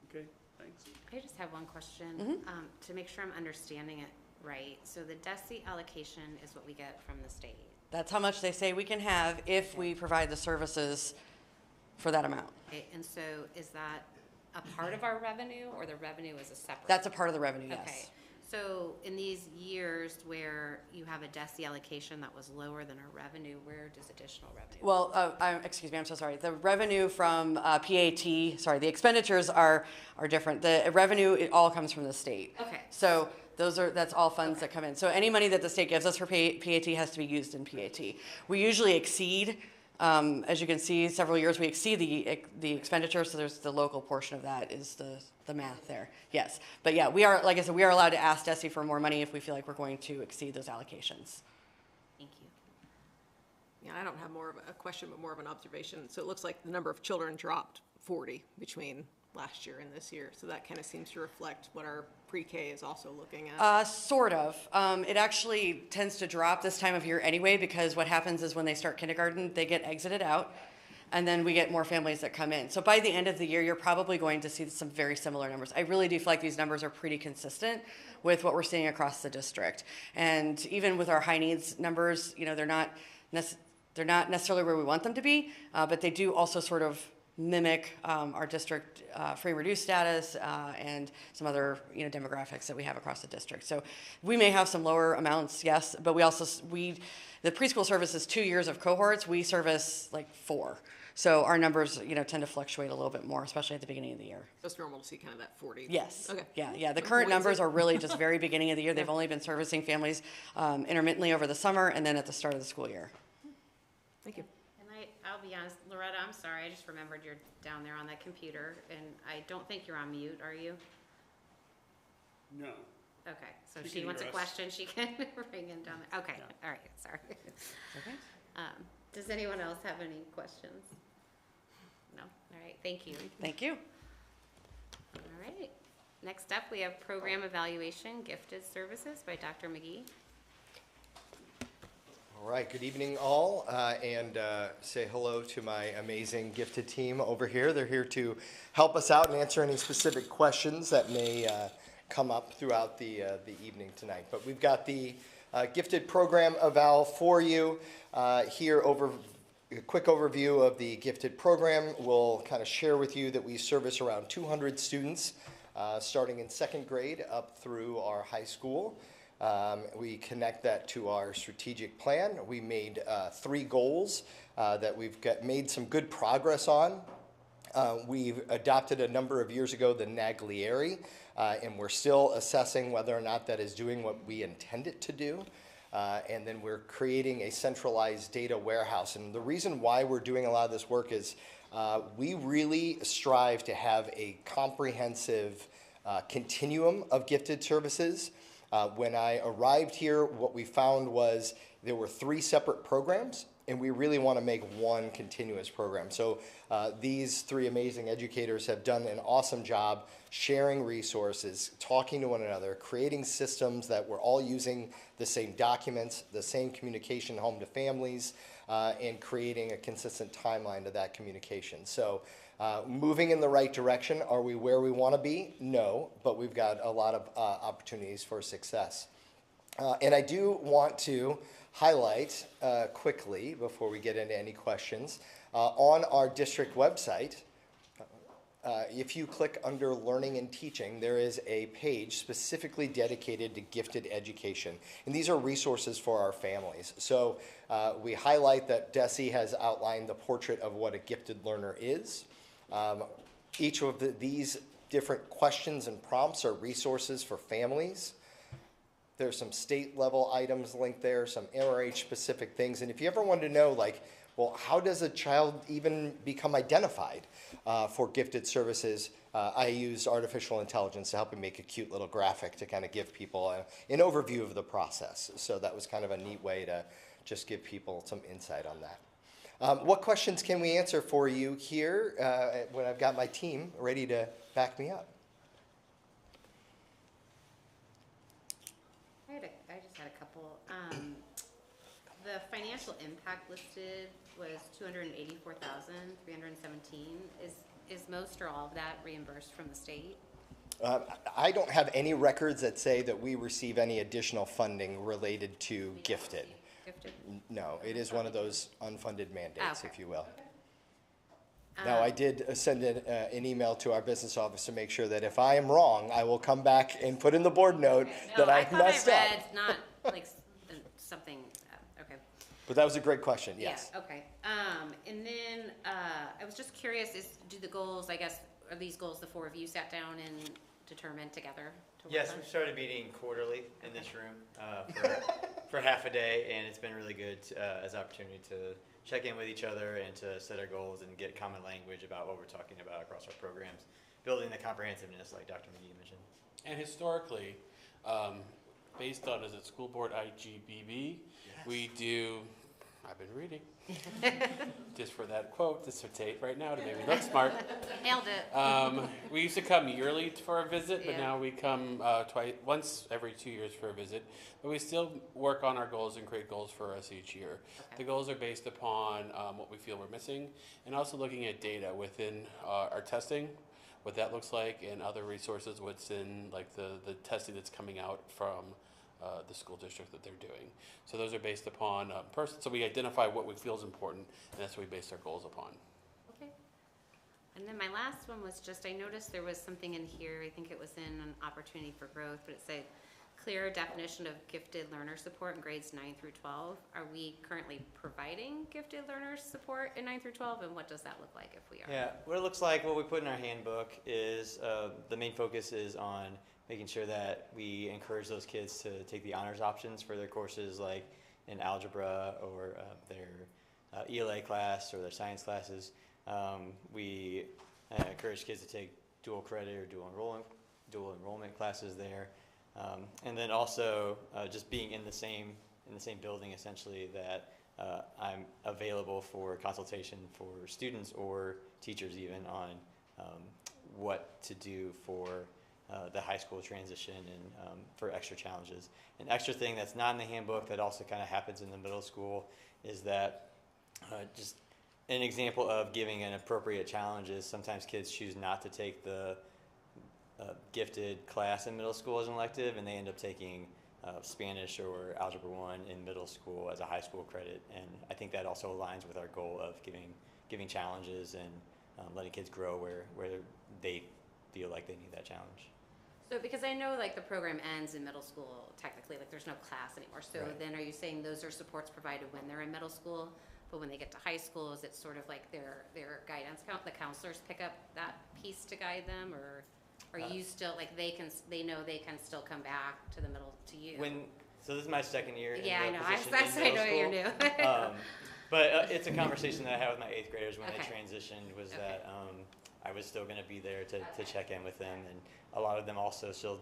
Okay, thanks. I just have one question to make sure I'm understanding it right. So the DESI allocation is what we get from the state. That's how much they say we can have if we provide the services for that amount. Okay, and so is that a part of our revenue, or the revenue is a separate? That's a part of the revenue, yes. Okay. So in these years where you have a DESI allocation that was lower than our revenue, where does additional revenue? Well, excuse me, I'm so sorry. The revenue from PAT, sorry, the expenditures are different. The revenue, it all comes from the state. Okay. So that's all funds that come in. So any money that the state gives us for PAT has to be used in PAT. We usually exceed, as you can see, several years we exceed the expenditure, so there's the local portion of that is the math there, yes. But yeah, we are, like I said, we are allowed to ask DESI for more money if we feel like we're going to exceed those allocations. Thank you. Yeah, I don't have more of a question, but more of an observation. So it looks like the number of children dropped 40 between last year and this year. So that kind of seems to reflect what our pre-K is also looking at. Sort of. It actually tends to drop this time of year anyway, because what happens is when they start kindergarten, they get exited out, and then we get more families that come in. So by the end of the year, you're probably going to see some very similar numbers. I really do feel like these numbers are pretty consistent with what we're seeing across the district. And even with our high needs numbers, you know, they're not necessarily where we want them to be, but they do also sort of mimic our district free and reduced status and some other demographics that we have across the district. So we may have some lower amounts, yes, but the preschool service is 2 years of cohorts. We service like 4. So our numbers, tend to fluctuate a little bit more, especially at the beginning of the year. It's normal to see kind of that 40. Yes. Okay. Yeah. The current numbers are really just very beginning of the year. They've only been servicing families intermittently over the summer and then at the start of the school year. Thank you. And I'll be honest, Loretta, I'm sorry. I just remembered you're down there on that computer, and I don't think you're on mute, are you? No. Okay, so if She she can wants a hear us. question, she can bring in down there. Okay, Yeah. all right, sorry. Okay. Does anyone else have any questions? No? All right, thank you. Thank you. All right. Next up, we have Program Evaluation Gifted Services by Dr. McGee. All right, good evening all, and say hello to my amazing gifted team over here. They're here to help us out and answer any specific questions that may come up throughout the evening tonight. But we've got the gifted program eval for you. Here, a quick overview of the gifted program. We'll kind of share with you that we service around 200 students, starting in 2nd grade up through our high school. We connect that to our strategic plan. We made 3 goals that we've made some good progress on. We've adopted a number of years ago the Naglieri, and we're still assessing whether or not that is doing what we intend it to do. And then we're creating a centralized data warehouse. And the reason why we're doing a lot of this work is we really strive to have a comprehensive continuum of gifted services. When I arrived here, what we found was there were 3 separate programs, and we really want to make one continuous program. So these 3 amazing educators have done an awesome job sharing resources, talking to one another, creating systems that we're all using the same documents, the same communication home to families, and creating a consistent timeline to that communication. So moving in the right direction. Are we where we want to be? No, but we've got a lot of opportunities for success. And I do want to highlight quickly, before we get into any questions, on our district website, if you click under Learning and Teaching, there is a page specifically dedicated to gifted education. And these are resources for our families. So we highlight that Desi has outlined the portrait of what a gifted learner is. Each of these different questions and prompts are resources for families. There's some state level items linked there, some MRH specific things. And if you ever wanted to know, like, well, how does a child even become identified for gifted services? I used artificial intelligence to help me make a cute little graphic to kind of give people an overview of the process. So that was kind of a neat way to just give people some insight on that. What questions can we answer for you here when I've got my team ready to back me up? I just had a couple. The financial impact listed was $284,317. Is most or all of that reimbursed from the state? I don't have any records that say that we receive any additional funding related to gifted. Gifted? No, it is one of those unfunded mandates, Okay. if you will. Now, I did send an email to our business office to make sure that if I am wrong, I will come back and put in the board note that I messed up. I read not like something. Okay. But that was a great question, yes. Yeah. Okay. And then I was just curious: do the goals? I guess are these goals the four of you sat down and determined together? To work Yes, on? we've started meeting quarterly in this room for half a day, and it's been really good as an opportunity to check in with each other and to set our goals and get common language about what we're talking about across our programs, building the comprehensiveness like Dr. McGee mentioned. And historically, based on, is it school board IGBB, we do, I've been reading, just for that quote, dissertate right now to make me look smart. Nailed it. We used to come yearly for a visit, but Yeah. now we come once every 2 years for a visit. But we still work on our goals and create goals for us each year. Okay. The goals are based upon what we feel we're missing, and also looking at data within our testing, what that looks like, and other resources, what's in like the testing that's coming out from the school district that they're doing. So those are based upon so we identify what we feel is important, and that's what we base our goals upon. Okay. And then my last one was just, I noticed there was something in here, I think it was in an opportunity for growth, but it said clear definition of gifted learner support in grades 9 through 12. Are we currently providing gifted learner support in 9 through 12, and what does that look like if we are? Yeah, what it looks like, what we put in our handbook is the main focus is on making sure that we encourage those kids to take the honors options for their courses like in algebra or their ELA class or their science classes. We encourage kids to take dual credit or dual enrollment classes there. And then also just being in the same building essentially, that I'm available for consultation for students or teachers even on what to do for the high school transition and for extra challenges. An extra thing that's not in the handbook that also kind of happens in the middle school is that just an example of giving an appropriate challenge is sometimes kids choose not to take the gifted class in middle school as an elective, and they end up taking Spanish or Algebra 1 in middle school as a high school credit. And I think that also aligns with our goal of giving challenges and letting kids grow where they feel like they need that challenge. So because I know like the program ends in middle school technically, like there's no class anymore. So Right. then are you saying those are supports provided when they're in middle school, but when they get to high school, is it sort of like their guidance the counselors pick up that piece to guide them, or are you still like they know they can still come back to the middle to you? So this is my second year in Yeah, I the know. position That's in I middle know you're school. new. But it's a conversation that I had with my 8th graders when Okay. they transitioned, was Okay. that I was still going to be there to check in with them, and a lot of them also still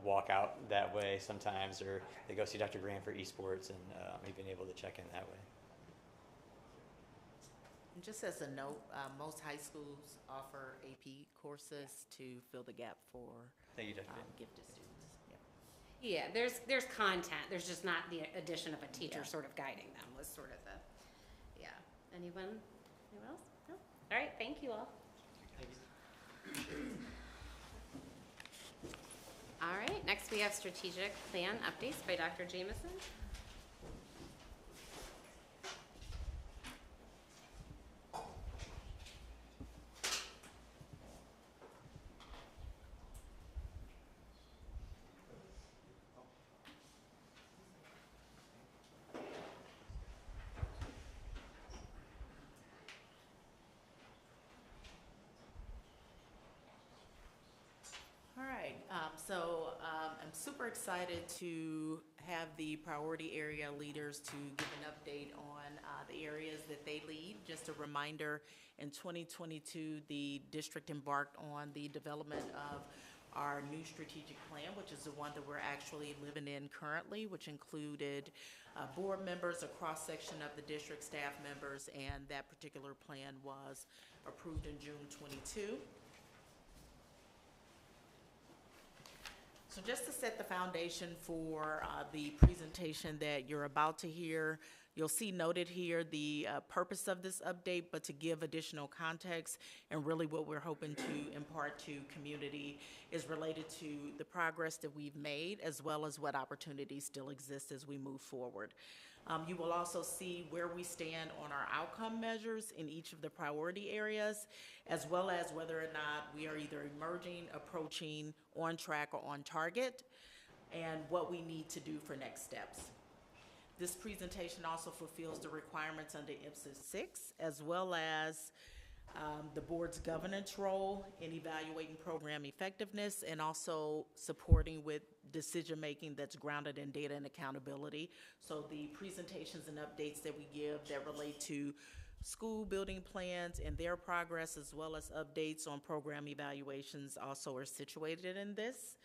walk out that way sometimes, or they go see Dr. Graham for esports, and we've been able to check in that way. And just as a note, most high schools offer AP courses to fill the gap for Thank you, Dr. Graham. gifted students. Yep. Yeah, there's content. There's just not the addition of a teacher sort of guiding them was sort of the, yeah. Anyone else? No? All right, thank you all. Thank you. All right, next we have strategic plan updates by Dr. Jameson. super excited to have the priority area leaders to give an update on the areas that they lead. Just a reminder, in 2022, the district embarked on the development of our new strategic plan, which is the one that we're actually living in currently, which included board members, a cross-section of the district staff members, and that particular plan was approved in June 22. So just to set the foundation for the presentation that you're about to hear, you'll see noted here the purpose of this update, but to give additional context, and really what we're hoping to impart to community is related to the progress that we've made, as well as what opportunities still exist as we move forward. You will also see where we stand on our outcome measures in each of the priority areas, as well as whether or not we are either emerging, approaching, on track, or on target, and what we need to do for next steps. This presentation also fulfills the requirements under IPSIS 6, as well as the board's governance role in evaluating program effectiveness and also supporting with decision-making that's grounded in data and accountability. So the presentations and updates that we give that relate to school building plans and their progress, as well as updates on program evaluations, also are situated in this.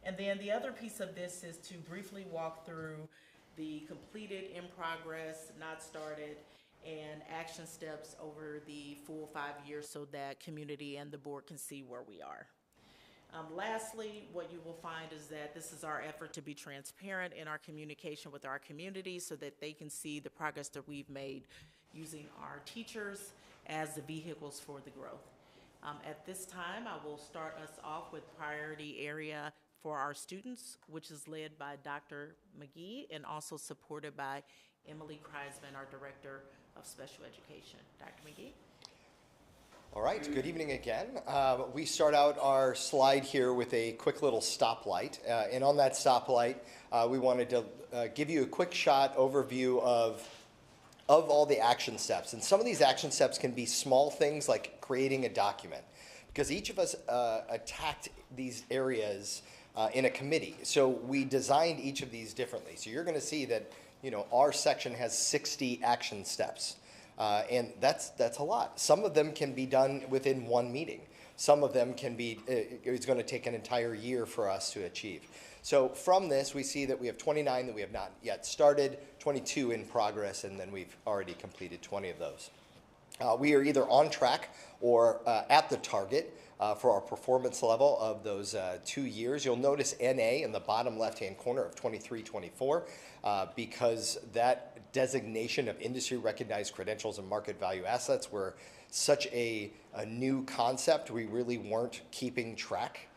And then the other piece of this is to briefly walk through the completed, in progress, not started, and action steps over the full 5 years so that community and the board can see where we are. Lastly, what you will find is that this is our effort to be transparent in our communication with our community so that they can see the progress that we've made using our teachers as the vehicles for the growth. At this time, I will start us off with priority area for our students, which is led by Dr. McGee and also supported by Emily Kreisman, our Director of Special Education. Dr. McGee? All right, good evening again. We start out our slide here with a quick little stoplight. And on that stoplight, we wanted to give you a quick shot overview of all the action steps. And some of these action steps can be small things like creating a document, because each of us attacked these areas in a committee. So we designed each of these differently. So you're going to see that, you know, our section has 60 action steps. And that's a lot. Some of them can be done within one meeting. Some of them can be, it's going to take an entire year for us to achieve. So from this, we see that we have 29 that we have not yet started, 22 in progress, and then we've already completed 20 of those. We are either on track or at the target for our performance level of those 2 years. You'll notice NA in the bottom left-hand corner of 23-24 because that designation of industry-recognized credentials and market value assets were such a new concept. We really weren't keeping track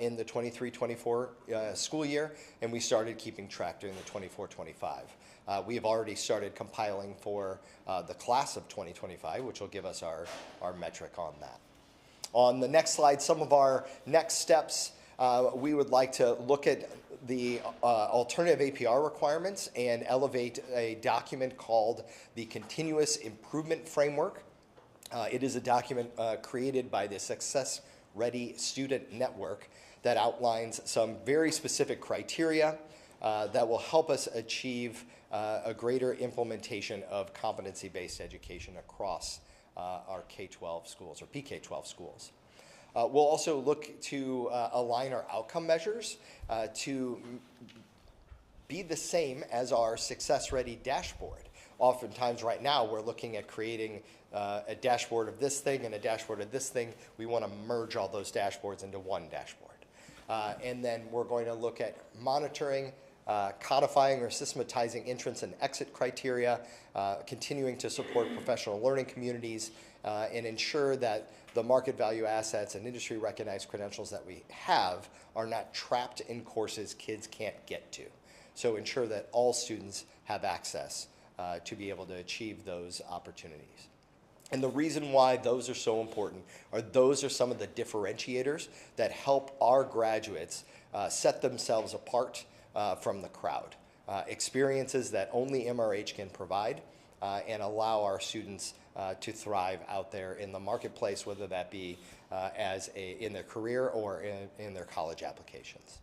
in the 23-24 school year, and we started keeping track during the 24-25. We have already started compiling for the class of 2025, which will give us our metric on that. On the next slide, some of our next steps, we would like to look at the alternative APR requirements and elevate a document called the Continuous Improvement Framework. It is a document created by the Success Ready Student Network that outlines some very specific criteria that will help us achieve a greater implementation of competency-based education across our K-12 schools or PK-12 schools. We'll also look to align our outcome measures to be the same as our Success Ready dashboard. Oftentimes right now we're looking at creating a dashboard of this thing and a dashboard of this thing. We want to merge all those dashboards into one dashboard. And then we're going to look at monitoring, codifying or systematizing entrance and exit criteria, continuing to support professional learning communities, and ensure that the market value assets and industry recognized credentials that we have are not trapped in courses kids can't get to. So ensure that all students have access to be able to achieve those opportunities. And the reason why those are so important are those are some of the differentiators that help our graduates set themselves apart from the crowd. Experiences that only MRH can provide and allow our students to thrive out there in the marketplace, whether that be in their career or in their college applications.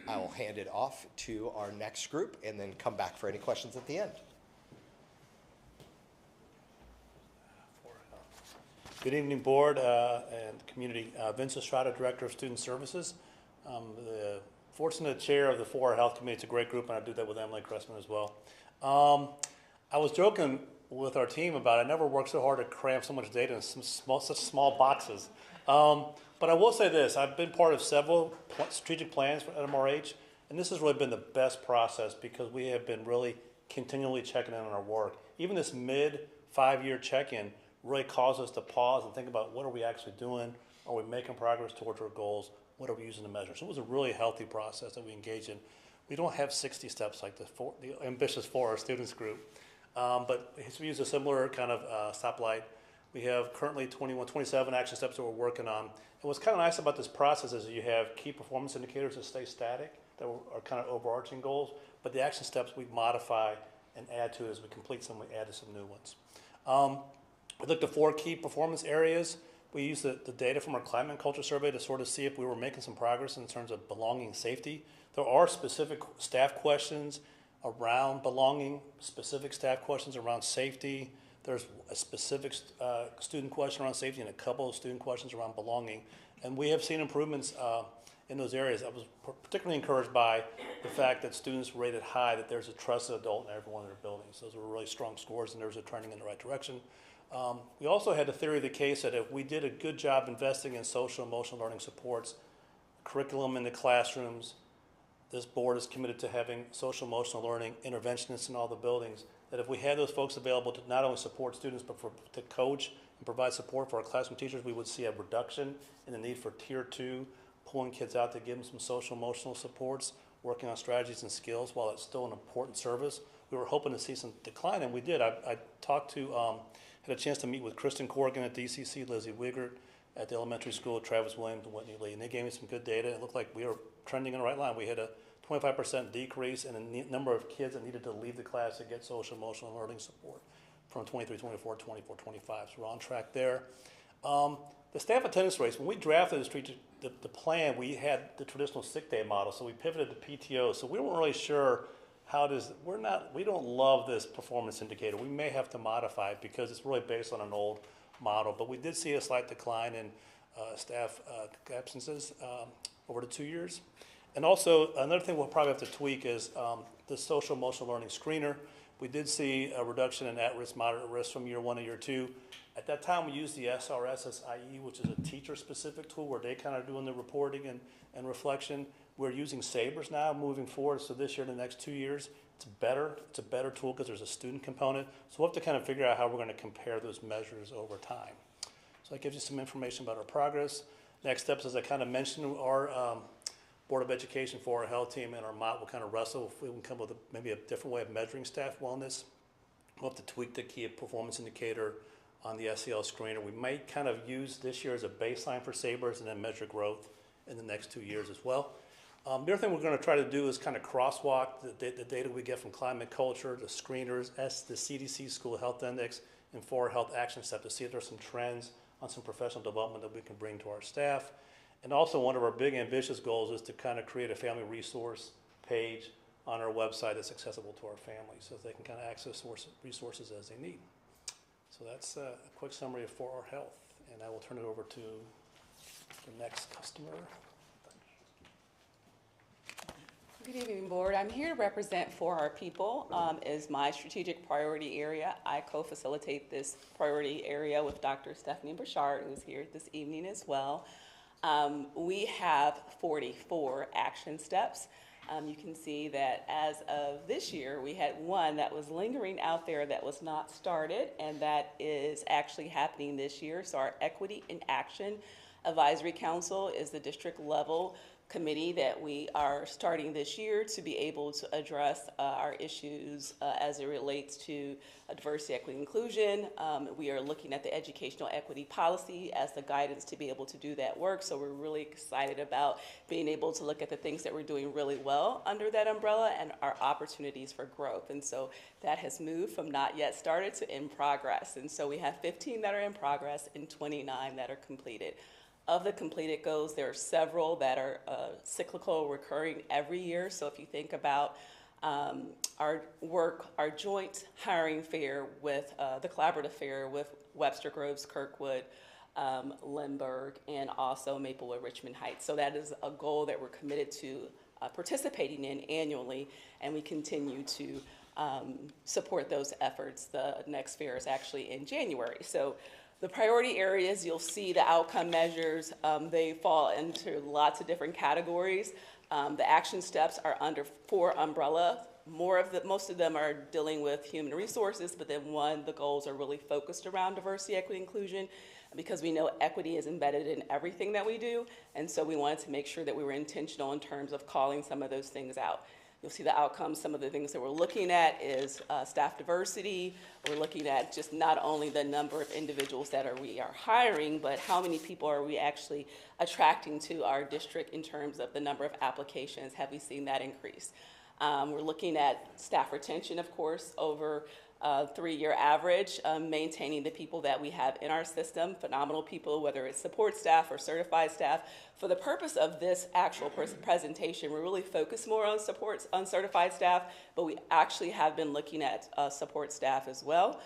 I will hand it off to our next group and then come back for any questions at the end. Good evening, board and community. Vince Estrada, Director of Student Services. The fortunate chair of the 4R Health Committee. It's a great group, and I do that with Emily Cressman as well. I was joking with our team about I never worked so hard to cram so much data in such small boxes. But I will say this, I've been part of several strategic plans for MRH, and this has really been the best process because we have been really continually checking in on our work. Even this mid-5-year check-in really caused us to pause and think about what are we actually doing? Are we making progress towards our goals? What are we using to measure? So it was a really healthy process that we engaged in. We don't have 60 steps like the ambitious 4R students group, but we use a similar kind of stoplight. We have currently 27 action steps that we're working on. And what's kind of nice about this process is that you have key performance indicators that stay static, that are kind of overarching goals, but the action steps we modify and add to as we complete some, we add some new ones. We looked at 4 key performance areas. We used the data from our climate and culture survey to sort of see if we were making some progress in terms of belonging and safety. There are specific staff questions around belonging, specific staff questions around safety. There's a specific student question around safety and a couple of student questions around belonging. And we have seen improvements in those areas. I was particularly encouraged by the fact that students rated high that there's a trusted adult in every one of their buildings. Those were really strong scores, and there's a trending in the right direction. We also had the theory of the case that if we did a good job investing in social and emotional learning supports, curriculum in the classrooms, this board is committed to having social emotional learning interventionists in all the buildings, that if we had those folks available to not only support students, but to coach and provide support for our classroom teachers, we would see a reduction in the need for tier 2, pulling kids out to give them some social emotional supports, working on strategies and skills while it's still an important service. We were hoping to see some decline, and we did. I talked to, had a chance to meet with Kristen Corrigan at DCC, Lizzie Wiggert at the elementary school, Travis Williams and Whitney Lee, and they gave me some good data. It looked like we were trending in the right line. We had a 25% decrease in the number of kids that needed to leave the class to get social emotional learning support from 23, 24, 24, 25. So we're on track there. The staff attendance rates, when we drafted the plan, we had the traditional sick day model, so we pivoted to PTO. So we weren't really sure we don't love this performance indicator. We may have to modify it because it's really based on an old model, but we did see a slight decline in staff absences over the 2 years. And also, another thing we'll probably have to tweak is the social emotional learning screener. We did see a reduction in at-risk, moderate risk from year 1 to year 2. At that time, we used the SRSSIE, which is a teacher-specific tool where they kind of doing the reporting and reflection. We're using SABRES now moving forward, so this year and the next 2 years, it's a better tool because there's a student component. So we'll have to kind of figure out how we're going to compare those measures over time. So that gives you some information about our progress. Next steps, as I kind of mentioned, our Board of Education for our health team and our MOT will kind of wrestle if we can come up with maybe a different way of measuring staff wellness. We'll have to tweak the key performance indicator on the SEL screener. We might kind of use this year as a baseline for SABRES and then measure growth in the next 2 years as well. The other thing we're going to try to do is kind of crosswalk the data we get from climate culture, the screeners, the CDC School Health Index, and 4R Health Action Step to see if there's some trends on some professional development that we can bring to our staff. And also one of our big ambitious goals is to kind of create a family resource page on our website that's accessible to our families so they can kind of access resources as they need. So that's a quick summary of 4R Health, and I will turn it over to the next customer. Good evening, board. I'm here to represent 4R People as my strategic priority area. I co-facilitate this priority area with Dr. Stephanie Burchard, who's here this evening as well. We have 44 action steps. You can see that as of this year, we had one that was lingering out there that was not started, and that is actually happening this year. So our Equity in Action Advisory Council is the district level committee that we are starting this year to be able to address our issues as it relates to diversity, equity, inclusion. We are looking at the educational equity policy as the guidance to be able to do that work. So we're really excited about being able to look at the things that we're doing really well under that umbrella and our opportunities for growth. And so that has moved from not yet started to in progress. And so we have 15 that are in progress and 29 that are completed. of the completed goals, there are several that are cyclical, recurring every year. So if you think about our work, our joint hiring fair with the collaborative fair with Webster Groves, Kirkwood, Lindbergh, and also Maplewood, Richmond Heights. So that is a goal that we're committed to participating in annually, and we continue to support those efforts. The next fair is actually in January. So the priority areas, you'll see the outcome measures, they fall into lots of different categories. The action steps are under 4 umbrella. Most of them are dealing with human resources, but then the goals are really focused around diversity, equity, inclusion, because we know equity is embedded in everything that we do, and so we wanted to make sure that we were intentional in terms of calling some of those things out. You'll see the outcomes. Some of the things that we're looking at is staff diversity. We're looking at just not only the number of individuals that we are hiring, but how many people are we actually attracting to our district in terms of the number of applications. Have we seen that increase? We're looking at staff retention, of course, over 3-year average, maintaining the people that we have in our system, phenomenal people, whether it's support staff or certified staff. For the purpose of this actual presentation, we're really focused more on certified staff, but we actually have been looking at support staff as well.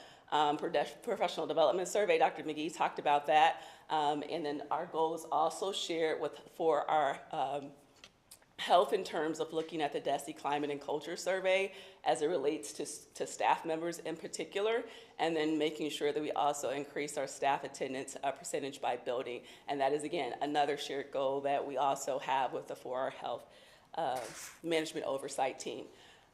Professional development survey, Dr. McGee talked about that, and then our goal is also shared for our health in terms of looking at the DESE climate and culture survey as it relates to staff members in particular, and then making sure that we also increase our staff attendance percentage by building. And that is, again, another shared goal that we also have with the 4R Health Management Oversight Team.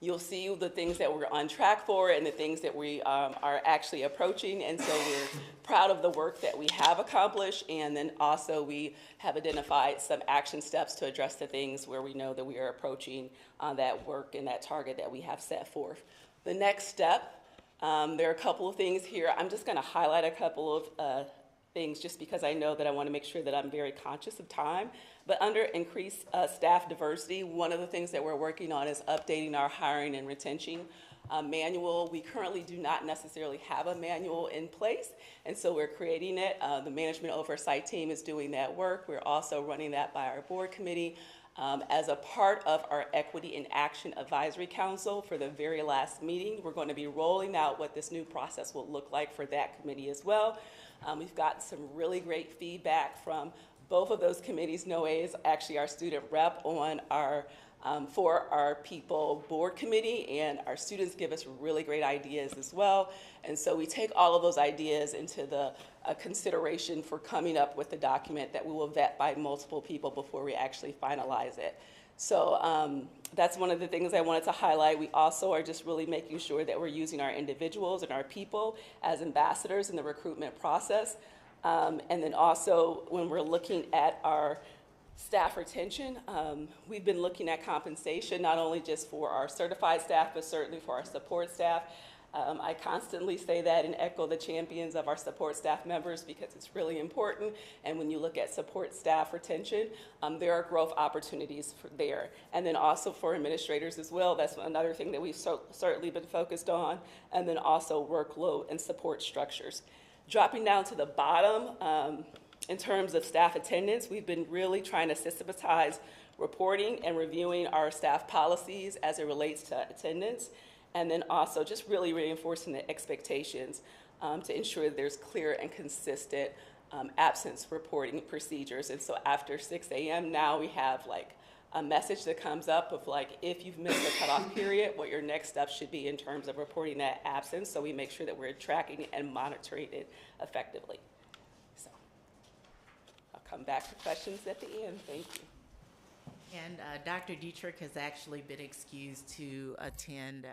You'll see the things that we're on track for and the things that we are actually approaching, and so we're proud of the work that we have accomplished, and then also we have identified some action steps to address the things where we know that we are approaching that work and that target that we have set forth. The next step, there are a couple of things here. I'm just going to highlight a couple of things just because I know that I want to make sure that I'm very conscious of time. But under increased staff diversity, one of the things that we're working on is updating our hiring and retention manual. We currently do not necessarily have a manual in place, and so we're creating it. The management oversight team is doing that work. We're also running that by our board committee. As a part of our Equity in Action Advisory Council for the very last meeting, we're going to be rolling out what this new process will look like for that committee as well. We've gotten some really great feedback from both of those committees. Noe is actually our student rep on our for our people board committee, and our students give us really great ideas as well. And so we take all of those ideas into the consideration for coming up with the document that we will vet by multiple people before we actually finalize it. So that's one of the things I wanted to highlight. We also are just really making sure that we're using our individuals and our people as ambassadors in the recruitment process. And then also when we're looking at our staff retention, we've been looking at compensation, not only just for our certified staff, but certainly for our support staff. I constantly say that and echo the champions of our support staff members because it's really important. And when you look at support staff retention, there are growth opportunities there. And then also for administrators as well, that's another thing that we've certainly been focused on. And then also workload and support structures. Dropping down to the bottom, in terms of staff attendance, we've been really trying to systematize reporting and reviewing our staff policies as it relates to attendance, and then also just really reinforcing the expectations to ensure that there's clear and consistent absence reporting procedures. And so after 6 a.m. now we have like a message that comes up of like, if you've missed the cutoff period, what your next step should be in terms of reporting that absence, so we make sure that we're tracking and monitoring it effectively. So I'll come back to questions at the end. Thank you. And Dr. Dietrich has actually been excused to attend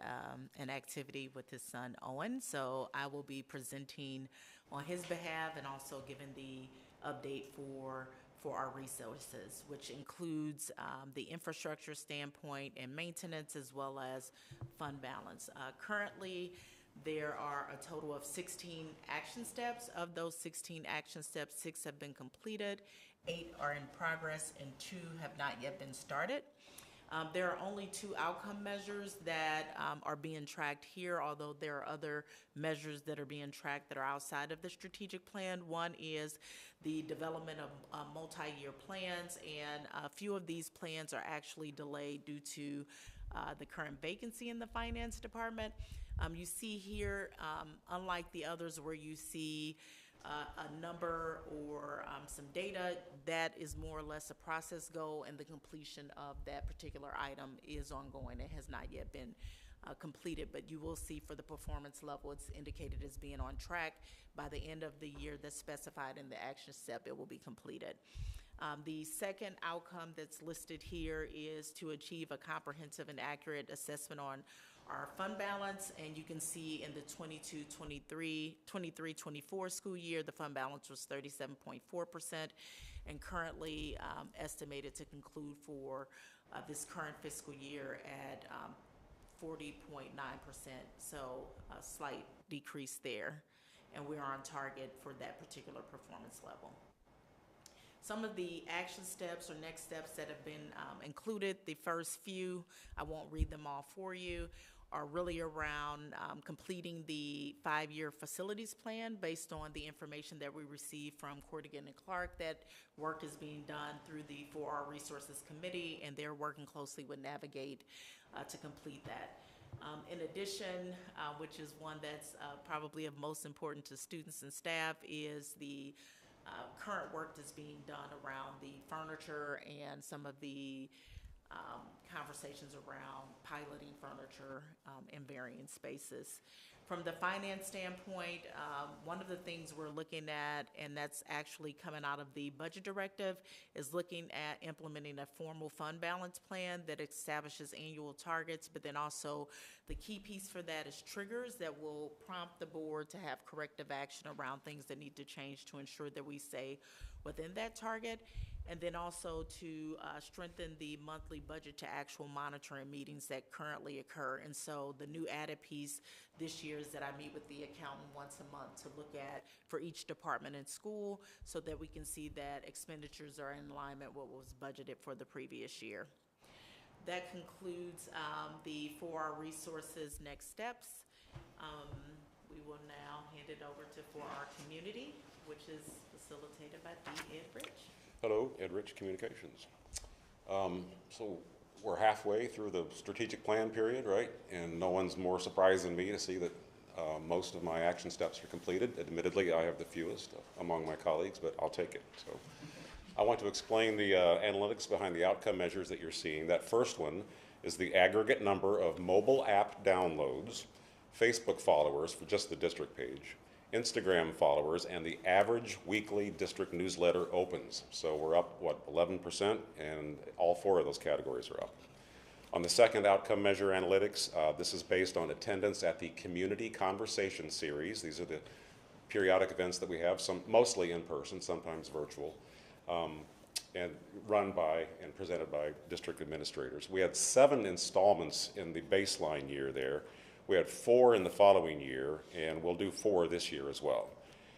an activity with his son, Owen. So I will be presenting on his behalf and also giving the update for our resources, which includes the infrastructure standpoint and maintenance, as well as fund balance. Currently, there are a total of 16 action steps. Of those 16 action steps, 6 have been completed, 8 are in progress, and 2 have not yet been started. There are only 2 outcome measures that are being tracked here, although there are other measures that are being tracked that are outside of the strategic plan. One is the development of multi-year plans, and a few of these plans are actually delayed due to the current vacancy in the finance department. You see here, unlike the others where you see a number or some data, that is more or less a process goal, and the completion of that particular item is ongoing. It has not yet been completed, but you will see for the performance level, it's indicated as being on track. By the end of the year that's specified in the action step, it will be completed. The second outcome that's listed here is to achieve a comprehensive and accurate assessment on our fund balance, and you can see in the 23-24 school year, the fund balance was 37.4%, and currently estimated to conclude for this current fiscal year at 40.9%, so a slight decrease there, and we are on target for that particular performance level. Some of the action steps or next steps that have been included, the first few, I won't read them all for you, are really around completing the 5-year facilities plan based on the information that we received from Cordigan and Clark. That work is being done through the 4R Resources Committee, and they're working closely with Navigate to complete that. In addition, which is one that's probably of most importance to students and staff, is the current work that's being done around the furniture and some of the conversations around piloting furniture in varying spaces. From the finance standpoint, one of the things we're looking at, and that's actually coming out of the budget directive, is looking at implementing a formal fund balance plan that establishes annual targets, but then also the key piece for that is triggers that will prompt the board to have corrective action around things that need to change to ensure that we stay within that target. And then also to strengthen the monthly budget to actual monitoring meetings that currently occur. And so the new added piece this year is that I meet with the accountant once a month to look at for each department in school so that we can see that expenditures are in alignment with what was budgeted for the previous year. That concludes the 4R Resources next steps. We will now hand it over to 4R Community, which is facilitated by D. Ed Rich. Hello, Ed Rich Communications. So we're halfway through the strategic plan period, right? And no one's more surprised than me to see that most of my action steps are completed. Admittedly, I have the fewest among my colleagues, but I'll take it. So I want to explain the analytics behind the outcome measures that you're seeing. That first one is the aggregate number of mobile app downloads, Facebook followers for just the district page, Instagram followers, and the average weekly district newsletter opens. So we're up, what, 11%, and all 4 of those categories are up. On the second outcome measure, analytics, this is based on attendance at the Community Conversation Series. These are the periodic events that we have, some mostly in person, sometimes virtual, and run by and presented by district administrators. We had 7 installments in the baseline year there. We had 4 in the following year, and we'll do 4 this year as well.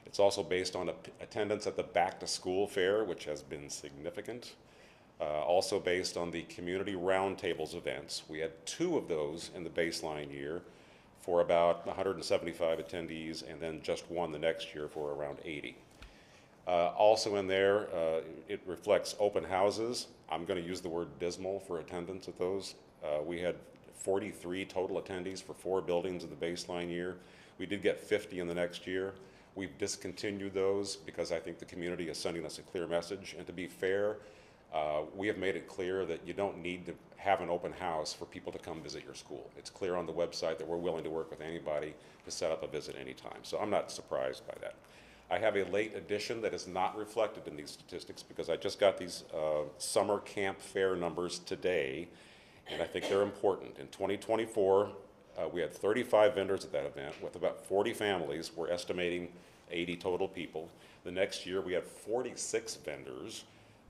It's also based on attendance at the Back to School Fair, which has been significant. Also based on the community roundtables events. We had 2 of those in the baseline year for about 175 attendees, and then just 1 the next year for around 80. Also in there, it reflects open houses. I'm going to use the word dismal for attendance at those. We had 43 total attendees for 4 buildings in the baseline year. We did get 50 in the next year. We've discontinued those because I think the community is sending us a clear message. And to be fair, we have made it clear that you don't need to have an open house for people to come visit your school. It's clear on the website that we're willing to work with anybody to set up a visit anytime. So I'm not surprised by that. I have a late addition that is not reflected in these statistics because I just got these summer camp fair numbers today, and I think they're important. In 2024, we had 35 vendors at that event with about 40 families. We're estimating 80 total people. The next year, we had 46 vendors,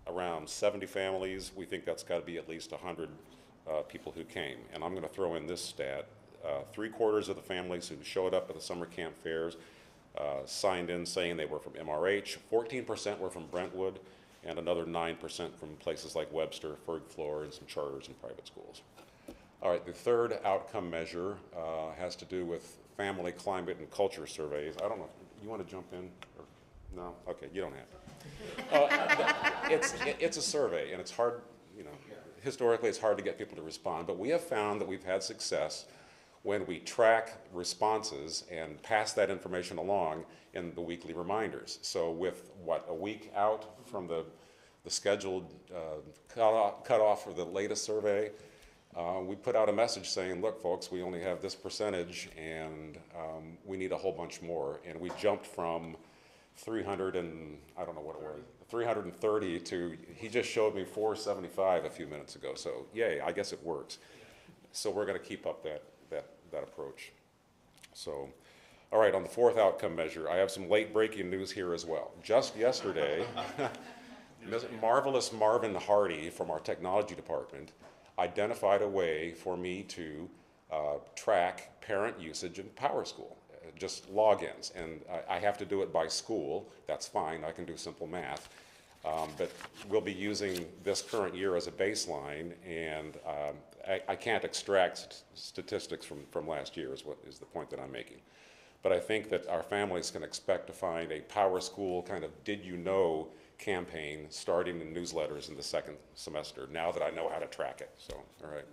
around 70 families. We think that's got to be at least 100 people who came. And I'm going to throw in this stat. 3/4 of the families who showed up at the summer camp fairs signed in saying they were from MRH. 14% were from Brentwood. and another 9% from places like Webster, Ferg Floor, and some charters and private schools. All right, the third outcome measure has to do with family climate and culture surveys. I don't know, you want to jump in? Or, no? Okay, you don't have to. It's a survey, and it's hard, you know, historically it's hard to get people to respond, but we have found that we've had success when we track responses and pass that information along in the weekly reminders. So with, what, a week out from the scheduled cutoff for the latest survey, we put out a message saying, look, folks, we only have this percentage, and we need a whole bunch more. And we jumped from 300 and, I don't know what it was, 330 to, he just showed me 475 a few minutes ago. So yay, I guess it works. So we're going to keep up that approach. So, all right, on the fourth outcome measure, I have some late breaking news here as well. Just yesterday, marvelous Marvin Hardy from our technology department identified a way for me to track parent usage in PowerSchool, just logins. And I have to do it by school. That's fine, I can do simple math. But we'll be using this current year as a baseline, and I can't extract statistics from last year is the point that I'm making. But I think that our families can expect to find a PowerSchool kind of did you know campaign starting in newsletters in the second semester, now that I know how to track it. So, all right.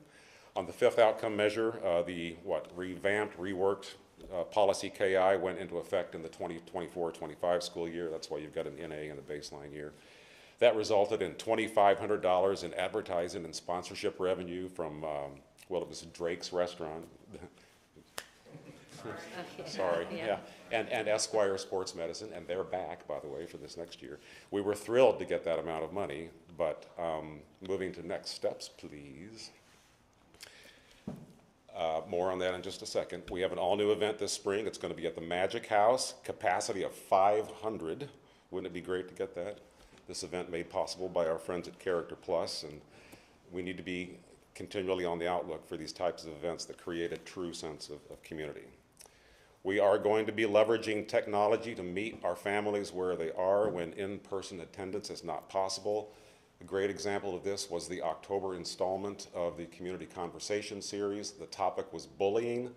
On the fifth outcome measure, the revamped, reworked policy KI went into effect in the 2024-25 school year. That's why you've got an NA and a baseline year. That resulted in $2,500 in advertising and sponsorship revenue from, well, it was Drake's Restaurant. Sorry, yeah. And Esquire Sports Medicine, and they're back, by the way, for this next year. We were thrilled to get that amount of money, but moving to next steps, please. More on that in just a second. We have an all-new event this spring. It's going to be at the Magic House, capacity of 500. Wouldn't it be great to get that? This event made possible by our friends at Character Plus, and we need to be continually on the outlook for these types of events that create a true sense of community. We are going to be leveraging technology to meet our families where they are when in-person attendance is not possible. A great example of this was the October installment of the Community Conversation series. The topic was bullying.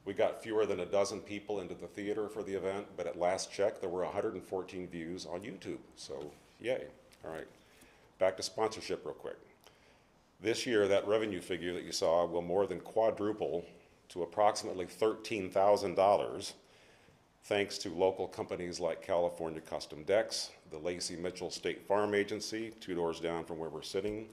We got fewer than a dozen people into the theater for the event, but at last check, there were 114 views on YouTube. So, yay. All right. Back to sponsorship real quick. This year, that revenue figure that you saw will more than quadruple to approximately $13,000, thanks to local companies like California Custom Decks, the Lacey Mitchell State Farm Agency, 2 doors down from where we're sitting,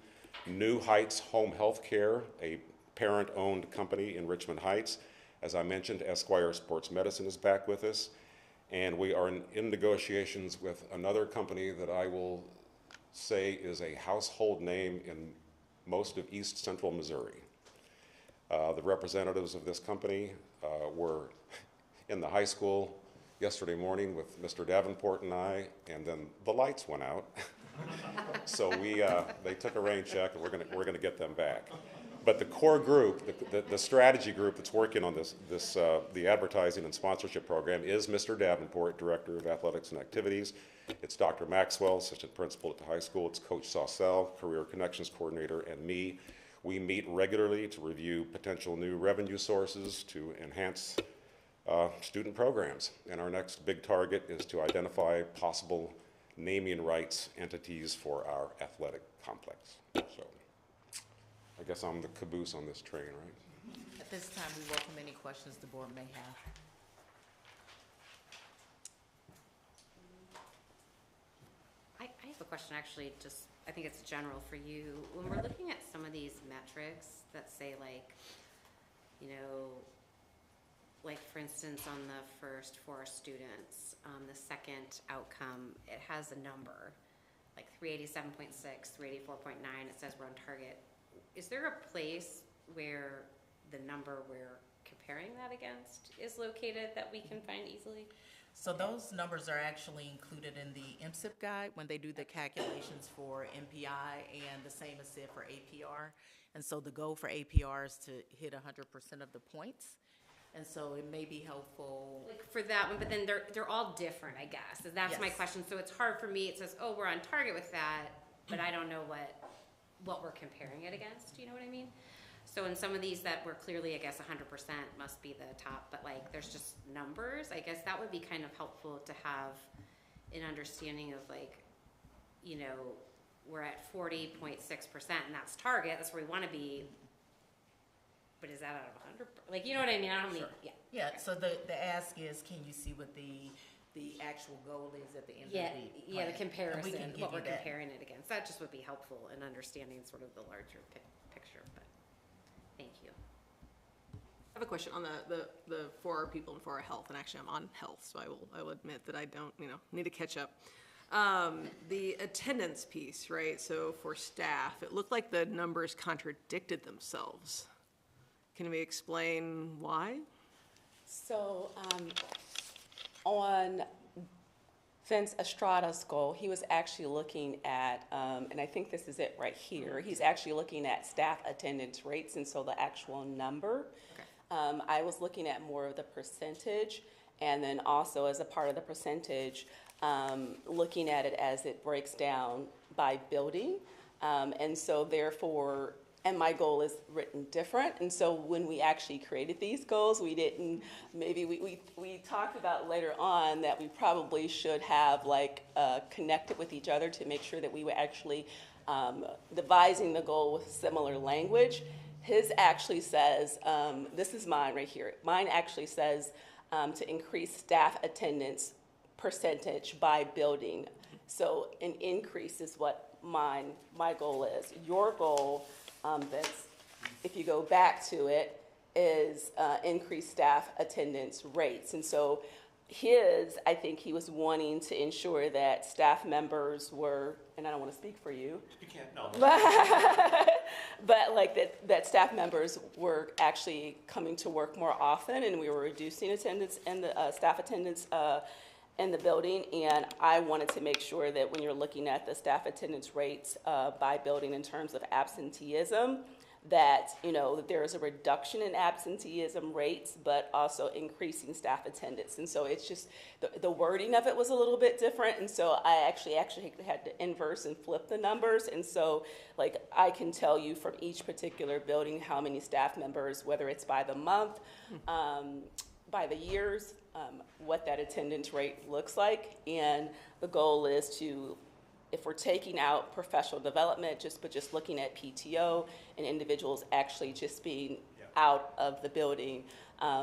New Heights Home Health Care, a parent-owned company in Richmond Heights. As I mentioned, Esquire Sports Medicine is back with us, and we are in negotiations with another company that I will say is a household name in most of East Central Missouri. The representatives of this company were in the high school yesterday morning with Mr. Davenport and I, and then the lights went out. So they took a rain check, and we're gonna get them back. But the core group, the strategy group that's working on the advertising and sponsorship program is Mr. Davenport, Director of Athletics and Activities. It's Dr. Maxwell, Assistant Principal at the high school. It's Coach Saucelle, Career Connections Coordinator, and me. We meet regularly to review potential new revenue sources to enhance student programs. And our next big target is to identify possible naming rights entities for our athletic complex. So I guess I'm the caboose on this train, right? At this time, we welcome any questions the board may have. I have a question, actually, just, I think it's general for you. When we're looking at some of these metrics that say, like, you know, like for instance, on the first for our students, the second outcome, it has a number, like 387.6, 384.9, it says we're on target. Is there a place where the number we're comparing that against is located that we can find easily? So those numbers are actually included in the MSIP guide when they do the calculations for MPI, and the same is said for APR. And so the goal for APR is to hit 100% of the points. And so it may be helpful. Like for that one, but then they're all different, I guess. That's my Yes. question. So it's hard for me. It says, oh, we're on target with that, but I don't know what we're comparing it against. You know what I mean? So in some of these that were clearly, I guess, 100% must be the top, but like there's just numbers. I guess that would be kind of helpful to have an understanding of like, you know, we're at 40.6% and that's target. That's where we want to be. But is that out of 100? Like, you know what I mean? I don't mean, yeah. Yeah, so the ask is, can you see what the actual goal is at the end of the plan? Yeah, the And we comparison, can give what you we're that. comparing it against. That just would be helpful in understanding sort of the larger picture, but thank you. I have a question on the for our people and for our health, and actually I'm on health, so I will admit that I don't, need to catch up. The attendance piece, right? So for staff, it looked like the numbers contradicted themselves. Can we explain why? So on Vince Estrada's goal, he was actually looking at, and I think this is it right here, he's actually looking at staff attendance rates, and so the actual number. Okay. I was looking at more of the percentage, and then also as a part of the percentage, looking at it as it breaks down by building. And so therefore, and my goal is written different. And so when we actually created these goals, we didn't, maybe we talked about later on that we probably should have like connected with each other to make sure that we were actually devising the goal with similar language. His actually says, this is mine right here. Mine actually says to increase staff attendance percentage by building. So an increase is what my goal is. Your goal, Vince, if you go back to it, is increased staff attendance rates. And so I think he was wanting to ensure that staff members were, and I don't want to speak for you. You can't, no. But like that staff members were actually coming to work more often, and we were reducing attendance and the staff attendance in the building, and I wanted to make sure that when you're looking at the staff attendance rates by building in terms of absenteeism, that that there is a reduction in absenteeism rates, but also increasing staff attendance. And so it's just the wording of it was a little bit different, and so I actually had to inverse and flip the numbers. And so like I can tell you from each particular building how many staff members, whether it's by the month, by the years, what that attendance rate looks like. And the goal is to, if we're taking out professional development, just looking at PTO and individuals actually just being out of the building,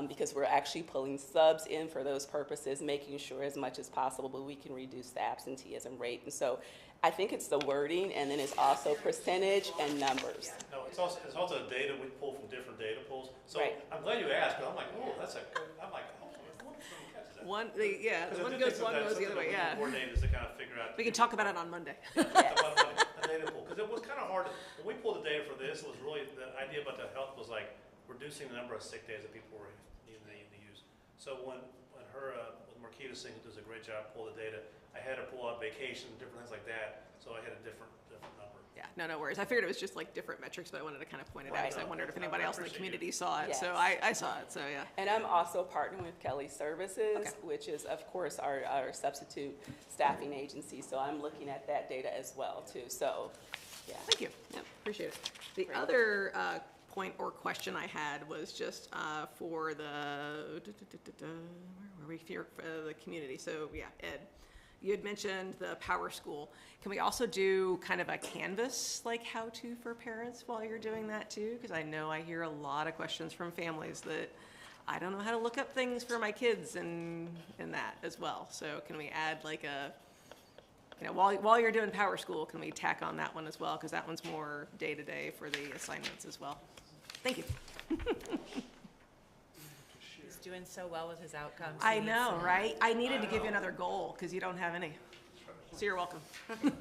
because we're actually pulling subs in for those purposes, making sure as much as possible but we can reduce the absenteeism rate. And so I think it's the wording, and then it's also percentage and numbers. No, it's also the data we pull from different data pools. So Right. I'm glad you asked, but I'm like, oh, that's a good, I'm like, oh, what catches that? One goes the other way, yeah. Coordinate is to kind of figure out. We can talk about it on Monday. The data pool, because it was kind of hard, when we pulled the data for this, it was really, the idea about the health was like reducing the number of sick days that people were needing to use. So when with Marquita Singh, who does a great job, pull the data, I had her pull out vacation, different things like that, so I had a different number. Yeah, no worries. I figured it was just like different metrics, but I wanted to kind of point it out because I wondered if anybody else in the community saw it. Yes. So I saw it, so yeah. And I'm also partnering with Kelly Services, which is, of course, our substitute staffing agency. So I'm looking at that data as well, too. So, yeah. Thank you. Yep, appreciate it. The other point or question I had was just for the, where were we here, the community. So yeah, Ed, you had mentioned the Power School. Can we also do kind of a Canvas like how-to for parents while you're doing that too? Because I know I hear a lot of questions from families that I don't know how to look up things for my kids and that as well. So can we add like a, while you're doing Power School, can we tack on that one as well? Because that one's more day-to-day for the assignments as well. Thank you. He's doing so well with his outcomes. I know, right? I needed to give you another goal because you don't have any. So you're welcome. Anyone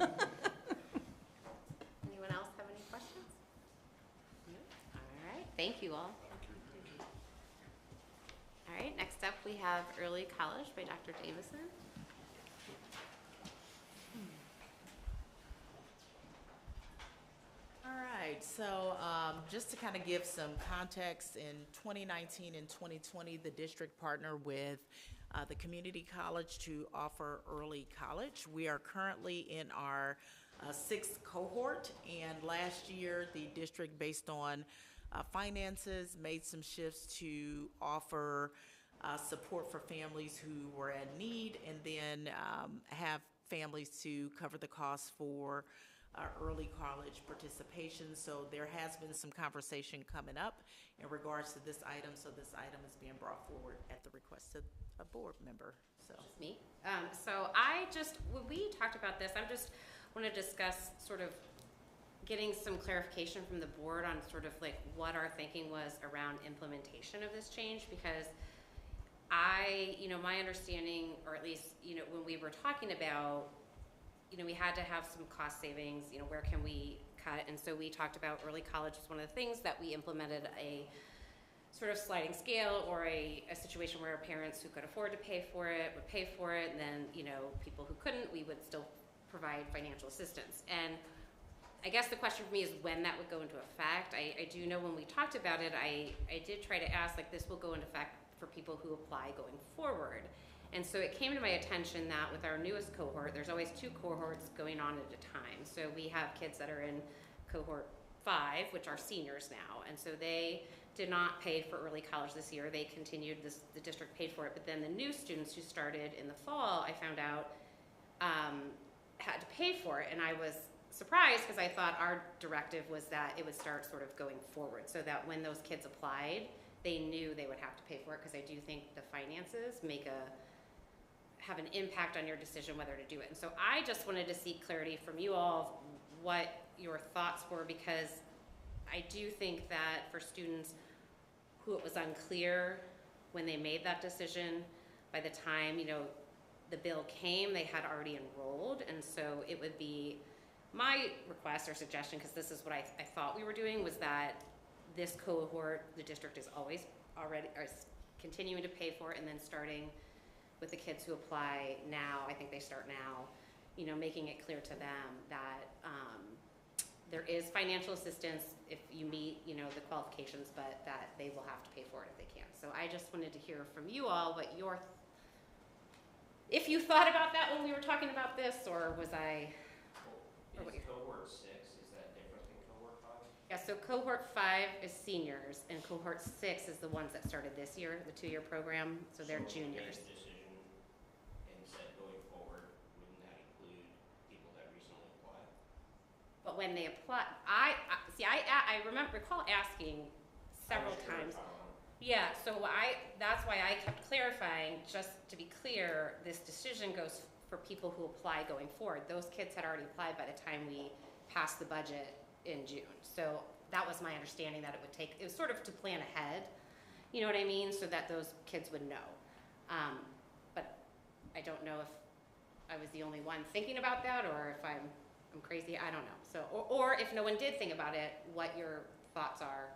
else have any questions? No? All right, thank you all. All right, next up we have Early College by Dr. Davison. All right, so So just to kind of give some context, in 2019 and 2020, the district partnered with the community college to offer early college. We are currently in our 6th cohort, and last year the district, based on finances, made some shifts to offer support for families who were in need, and then have families to cover the costs for early college participation. So there has been some conversation coming up in regards to this item. So this item is being brought forward at the request of a board member. So Just me. When we talked about this, I just want to discuss sort of getting some clarification from the board on sort of like what our thinking was around implementation of this change, because my understanding, or at least, when we were talking about, we had to have some cost savings, where can we cut? And so we talked about early college was one of the things that we implemented a sort of sliding scale, or a situation where parents who could afford to pay for it would pay for it, and then, people who couldn't, we would still provide financial assistance. And I guess the question for me is when that would go into effect. I do know when we talked about it, I did try to ask, like, this will go into effect for people who apply going forward. And so it came to my attention that with our newest cohort, there's always 2 cohorts going on at a time. So we have kids that are in cohort 5, which are seniors now, and so they did not pay for early college this year. They continued the district paid for it, but then the new students who started in the fall, I found out, had to pay for it, and I was surprised because I thought our directive was that it would start sort of going forward, so that when those kids applied, they knew they would have to pay for it, because I do think the finances have an impact on your decision whether to do it. And so I just wanted to seek clarity from you all what your thoughts were, because I do think that for students who it was unclear when they made that decision, by the time, the bill came, they had already enrolled. And so it would be my request or suggestion, because this is what I thought we were doing, was that this cohort, the district is always continuing to pay for it, and then starting with the kids who apply now, I think they start now, making it clear to them that there is financial assistance if you meet, the qualifications, but that they will have to pay for it if they can. So I just wanted to hear from you all what if you thought about that when we were talking about this, or was I, or what Cohort 6, is that different than cohort 5? Yeah, so cohort 5 is seniors, and cohort 6 is the ones that started this year, the 2-year program, so they're juniors. Decision and said going forward, wouldn't that include people that recently applied? But when they apply, I recall asking several times. Yeah, so that's why I kept clarifying, just to be clear, this decision goes for people who apply going forward. Those kids had already applied by the time we passed the budget in June. So that was my understanding, that it was sort of to plan ahead, you know what I mean, so that those kids would know. But I don't know if I was the only one thinking about that, or if I'm crazy, I don't know. So, or if no one did think about it, what your thoughts are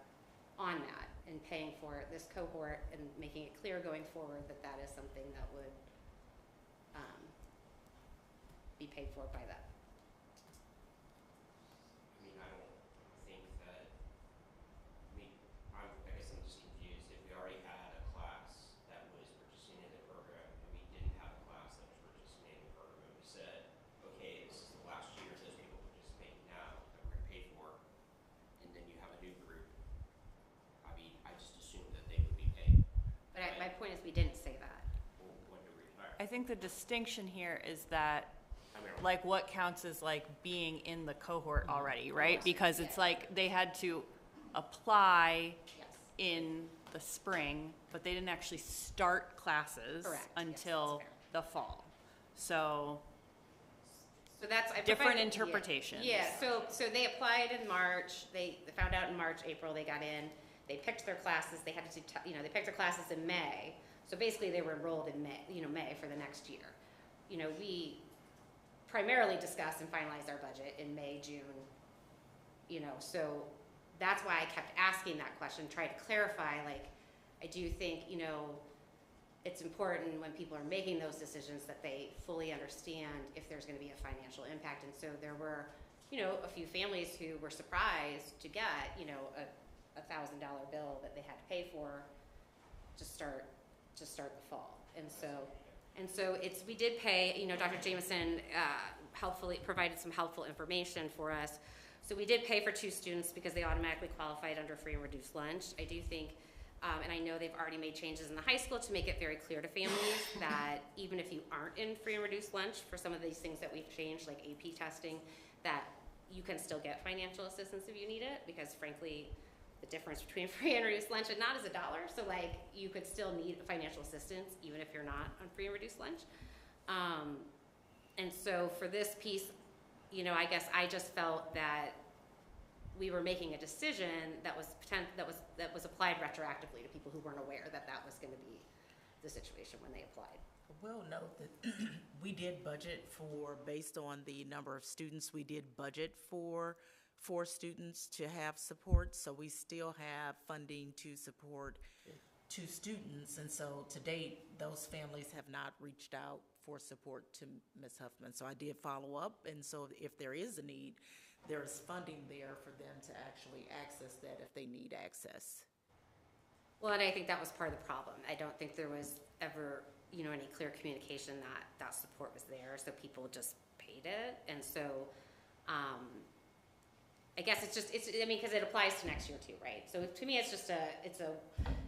on that, and paying for this cohort and making it clear going forward that that is something that would be paid for by that. I guess I'm just confused. If we already had a class that was participating in the program, and we didn't have a class that was participating in the program, and we said, okay, this is the last year those people participating now that we're going to pay for, and then you have a new group, I just assumed that they would be paying. But my point is, we didn't say that. Well, when do we? I think the distinction here is that, like, what counts as like being in the cohort already, right? Because it's like they had to apply in the spring, but they didn't actually start classes until the fall. So that's different interpretations. Yeah. So they applied in March. They found out in March, April. They got in. They picked their classes. They had to they picked their classes in May. So basically, they were enrolled in May for the next year. We primarily discussed and finalized our budget in May, June. So that's why I kept asking that question, trying to clarify. Like, I do think it's important when people are making those decisions that they fully understand if there's going to be a financial impact. And so there were you know, a few families who were surprised to get, you know, a $1,000 bill that they had to pay for to start the fall. And so we did pay, you know, Dr. Jameson helpfully provided some helpful information for us. So we did pay for 2 students because they automatically qualified under free and reduced lunch. I do think, and I know they've already made changes in the high school to make it very clear to families that even if you aren't in free and reduced lunch for some of these things that we've changed, like AP testing, that you can still get financial assistance if you need it, because frankly, the difference between free and reduced lunch and not is $1. So like, you could still need financial assistance even if you're not on free and reduced lunch. And so for this piece, you know, I guess I just felt that we were making a decision that was applied retroactively to people who weren't aware that that was going to be the situation when they applied. We'll note that we did budget for, based on the number of students, we did budget for 4 students to have support, so we still have funding to support 2 students, and so to date, those families have not reached out for support to Ms. Huffman. So I did follow up, and so if there is a need, there is funding there for them to actually access that if they need access. Well, and I think that was part of the problem. I don't think there was ever, you know, any clear communication that that support was there, so people just paid it. And so I guess I mean, because it applies to next year too, right? So to me, it's a,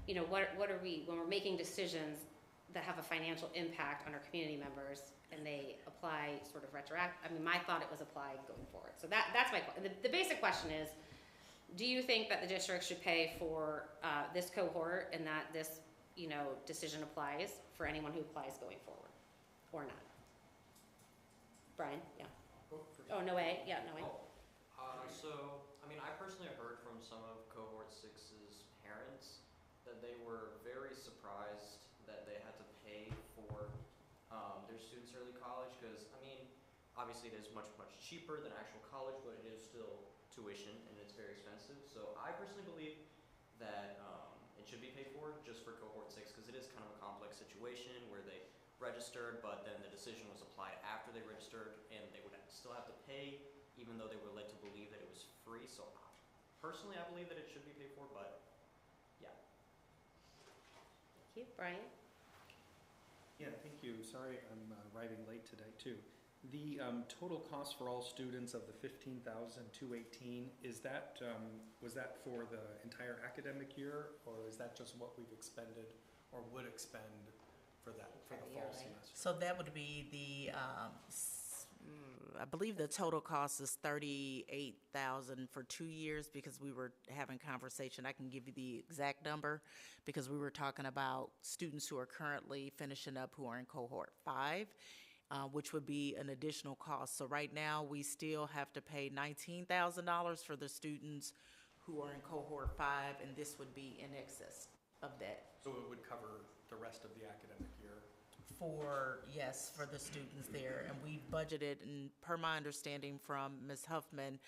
you know, what are we, when we're making decisions that have a financial impact on our community members and they apply sort of I mean, my thought it was applied going forward. So that's my question. The basic question is, do you think that the district should pay for this cohort and that this, you know, decision applies for anyone who applies going forward or not? Brian, yeah. Oh, no way, yeah, no way. So, I mean, I personally have heard from some of Cohort 6's parents that they were very surprised that they had to pay for their students' early college, because, I mean, obviously it is much, much cheaper than actual college, but it is still tuition and it's very expensive. So I personally believe that it should be paid for just for Cohort 6, because it is kind of a complex situation where they registered, but then the decision was applied after they registered, and they would still have to pay even though they were led to believe that it was free. So personally, I believe that it should be paid for, but yeah. Thank you. Brian? Yeah, thank you. Sorry, I'm arriving late today too. The total cost for all students of the $15,218, is that was that for the entire academic year, or is that just what we've expended or would expend for the fall semester? So that would be the I believe the total cost is $38,000 for 2 years, because we were having conversation. I can give you the exact number because we were talking about students who are currently finishing up who are in cohort 5, which would be an additional cost. So right now we still have to pay $19,000 for the students who are in cohort 5, and this would be in excess of that. So it would cover the rest of the academic year? Yes, for the students there, and we budgeted, and per my understanding from Ms. Huffman,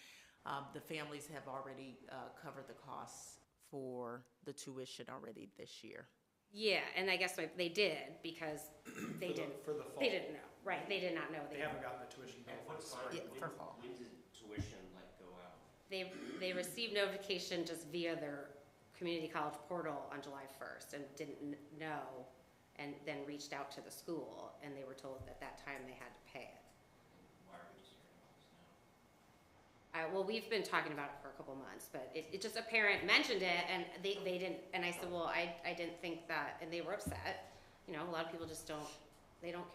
the families have already covered the costs for the tuition already this year. Yeah, and I guess they did, because they didn't. For the fall. They didn't know, right? They did not know. They haven't gotten the tuition bill for the summer. Yeah, for fall. When did tuition go out? They received notification just via their community college portal on July 1st and didn't know, and then reached out to the school, and they were told at that time they had to pay it. Why are we just hearing about this now? Well, we've been talking about it for a couple months, but it just, a parent mentioned it, and they didn't, and I said, well, I didn't think that, and they were upset. You know, a lot of people just don't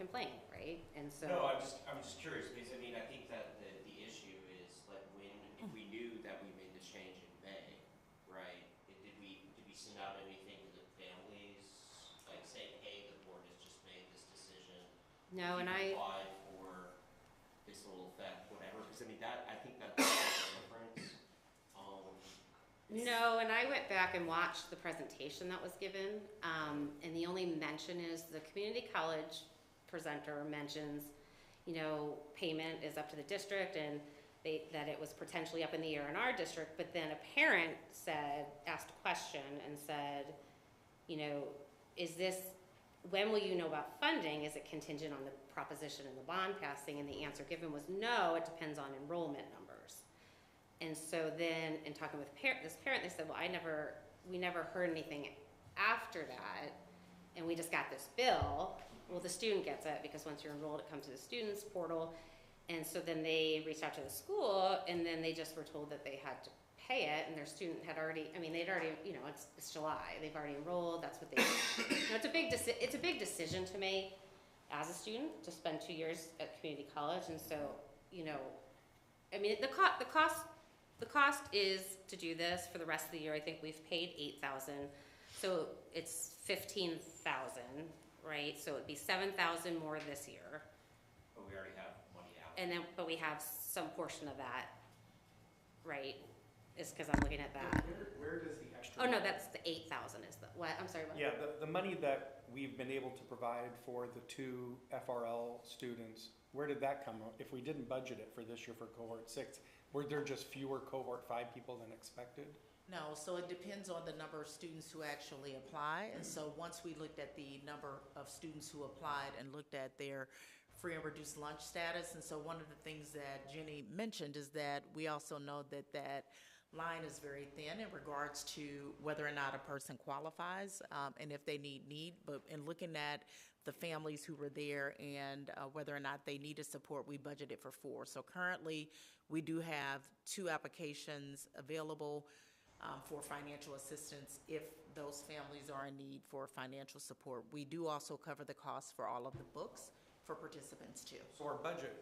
complain, right? And so. No, I'm just curious, because I mean, I think that the issue is, like, if we knew that we made this change in May, right, did we send out anything to the families, like saying, hey, the board has just made this decision? No, and I applied for this little effect, whatever, because I mean, I think that's the difference. No, and I went back and watched the presentation that was given, and the only mention is the community college presenter mentions, you know, payment is up to the district, and that it was potentially up in the air in our district, but then a parent asked a question and said, you know, is this when will you know about funding? Is it contingent on the proposition and the bond passing? And the answer given was no, it depends on enrollment numbers. And so then, in talking with this parent, they said, well, we never heard anything after that, and we just got this bill. Well, the student gets it, because once you're enrolled, it comes to the student's portal. And so then they reached out to the school, and then they just were told that they had to pay it, and their student had already, they'd already, it's July, they've already enrolled, that's what they, it's a big decision to make as a student, to spend 2 years at community college. And so, the cost is to do this for the rest of the year. I think we've paid $8,000, so it's $15,000, right? So it'd be $7,000 more this year. But we already have money out. And then, but we have some portion of that, right? Is because I'm looking at that. Where does the extra? Oh no, that's the 8,000 is the, what, I'm sorry, what? Yeah, the money that we've been able to provide for the 2 FRL students, where did that come from? If we didn't budget it for this year for cohort 6, were there just fewer cohort 5 people than expected? No, so it depends on the number of students who actually apply. And so once we looked at the number of students who applied and looked at their free and reduced lunch status, and so one of the things that Jenny mentioned is that we also know that that line is very thin in regards to whether or not a person qualifies, and if they need, but in looking at the families who were there and whether or not they needed support, we budgeted for 4. So currently, we do have 2 applications available for financial assistance if those families are in need for financial support. We do also cover the costs for all of the books for participants too. So our budget,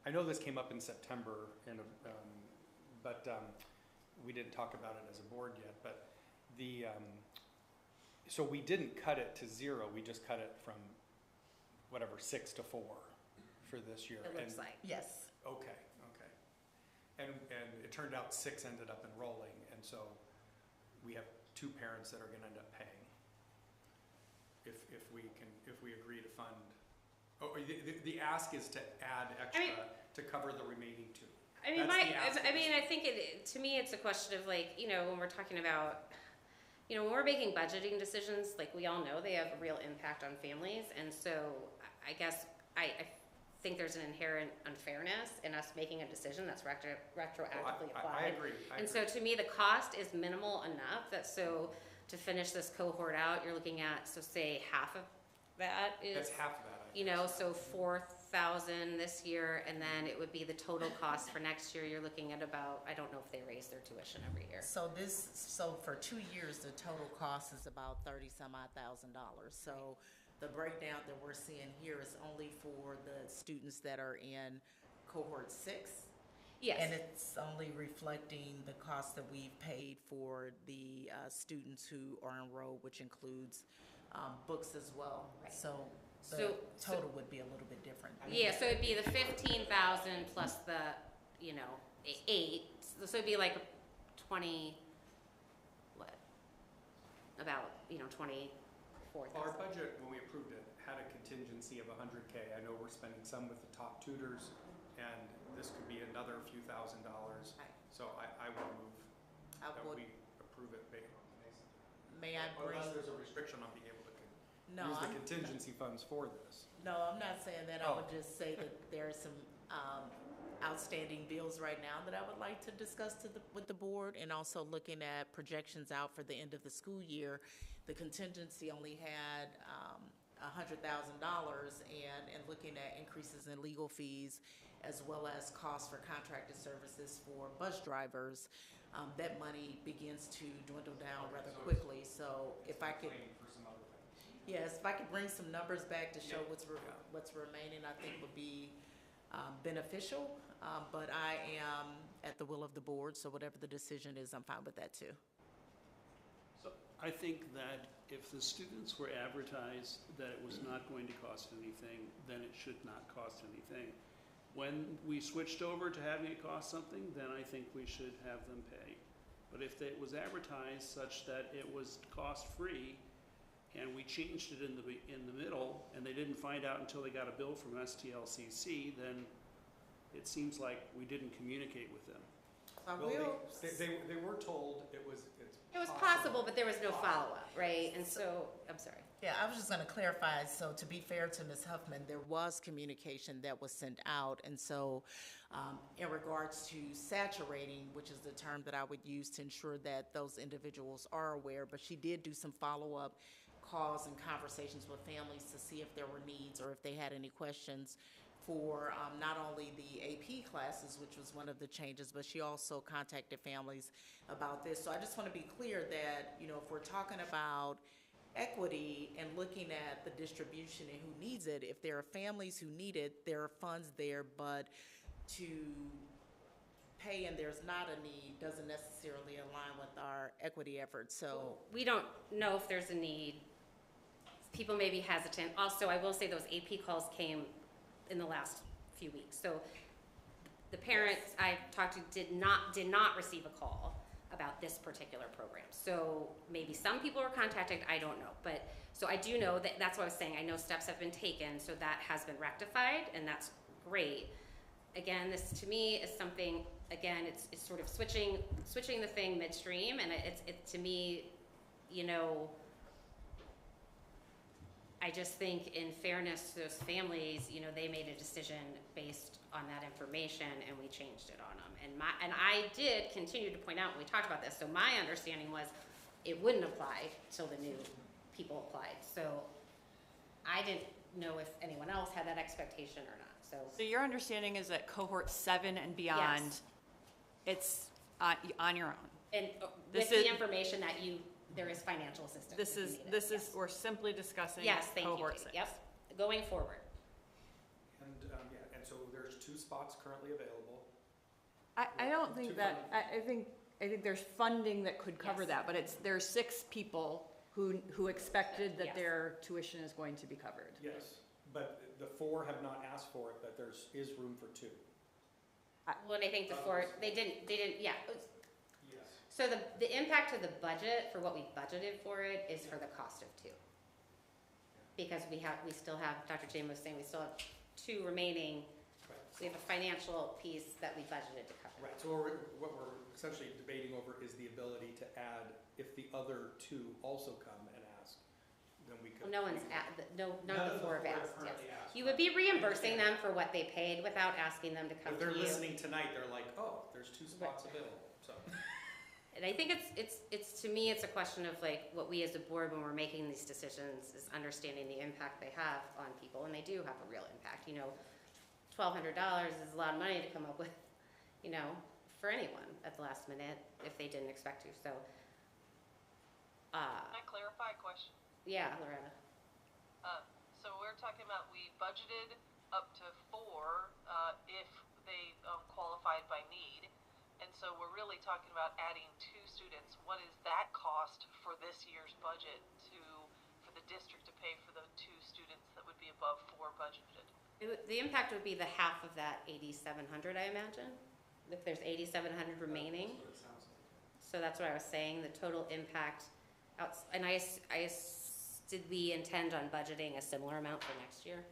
I know this came up in September, and but we didn't talk about it as a board yet. But so we didn't cut it to 0. We just cut it from 6 to 4 for this year. It looks like. Yes. Okay. And it turned out 6 ended up enrolling, and so we have 2 parents that are going to end up paying if we agree to fund. The ask is to add extra to cover the remaining 2. I think to me it's a question of when we're talking about, when we're making budgeting decisions, we all know they have a real impact on families, and so I guess I think there's an inherent unfairness in us making a decision that's retroactively applied. I agree. And so to me, the cost is minimal enough that to finish this cohort out, you're looking at, say half of that is. That's half of that. So 4,000 this year, and then it would be the total cost for next year. You're looking at about, I don't know if they raise their tuition every year. So for 2 years, the total cost is about $30,000. So the breakdown that we're seeing here is only for the students that are in cohort 6. Yes. And it's only reflecting the cost that we've paid for the students who are enrolled, which includes books as well. Right. So the total would be a little bit different. Yeah, so it'd be the 15,000 plus the, 8. So it'd be 20, about, 24,000. Our budget, when we approved it, had a contingency of $100K. I know we're spending some with the top tutors, and this could be another few $1,000s. Right. So I would move that we approve it based on this. May I bring? Unless there's a restriction on being able to No, use the contingency funds for this. No, I'm not saying that. I would just say that there are some outstanding bills right now that I would like to discuss with the board, and also looking at projections out for the end of the school year. The contingency only had $100,000, and looking at increases in legal fees as well as costs for contracted services for bus drivers, that money begins to dwindle down rather quickly. So if I could. Yes, if I could bring some numbers back to show what's remaining, I think would be beneficial. But I am at the will of the board, so whatever the decision is, I'm fine with that too. So I think that if the students were advertised that it was not going to cost anything, then it should not cost anything. When we switched over to having it cost something, then I think we should have them pay. But if it was advertised such that it was cost-free, and we changed it in the middle, and they didn't find out until they got a bill from STLCC, then it seems like we didn't communicate with them. I Well, will. they were told it was possible, but there was no follow-up, right? And so, I'm sorry. Yeah, I was just gonna clarify, so to be fair to Ms. Huffman, there was communication that was sent out, and so in regards to saturating, which is the term that I would use to ensure that those individuals are aware, but she did do some follow-up calls and conversations with families to see if there were needs or if they had any questions for not only the AP classes, which was one of the changes, but she also contacted families about this. So I just want to be clear that, you know, if we're talking about equity and looking at the distribution and who needs it, if there are families who need it, there are funds there, but to pay and there's not a need doesn't necessarily align with our equity efforts. So We don't know if there's a need. People may be hesitant. Also, I will say those AP calls came in the last few weeks. So the parents I talked to did not receive a call about this particular program. So maybe some people were contacted, I don't know. But so I do know that that's what I was saying. I know steps have been taken, so that has been rectified, and that's great. Again, this to me is something, again, it's sort of switching the thing midstream, and it to me, you know, I just think in fairness to those families, you know, they made a decision based on that information, and we changed it on them. And I did continue to point out when we talked about this, so my understanding was it wouldn't apply till the new people applied. So I didn't know if anyone else had that expectation or not. So your understanding is that cohort 7 and beyond, Yes. It's on your own? And This with is- the information that there is financial assistance. This if is, you need it. this Yes. is, we're simply discussing Yes, thank you, cohort Katie. 6. Yep, going forward. And, yeah, and so there's 2 spots currently available. I don't think that, I think there's funding that could cover Yes. that, but there's 6 people who expected that Yes. their tuition is going to be covered. Yes, but the 4 have not asked for it, but is room for 2. Well, and I think the 4, they didn't, yeah. Yes. So the impact of the budget for what we budgeted for it is for the cost of 2. Because we still have, Dr. James was saying, we still have 2 remaining. Right. We have a financial piece that we budgeted to cover. Right, so what we're essentially debating over is the ability to add, if the other 2 also come and ask, then we could. Well, none of the 4 have asked, yes. currently asked. You would be reimbursing them for what they paid without asking them to come If to you. they're listening tonight, they're like, oh, there's 2 spots available, so. And I think it's to me, it's a question of like what we as a board, when we're making these decisions, is understanding the impact they have on people, and they do have a real impact. You know, $1,200 is a lot of money to come up with, you know, for anyone at the last minute if they didn't expect to. So, Can I clarify a question? yeah, Loretta. So we're talking about we budgeted up to 4 if they qualified by need. And so we're really talking about adding 2 students. What is that cost for this year's budget for the district to pay for the 2 students that would be above 4 budgeted? The impact would be the half of that 8,700, I imagine, if there's 8,700 remaining. That's what it sounds like. So that's what I was saying, the total impact, and did we intend on budgeting a similar amount for next year?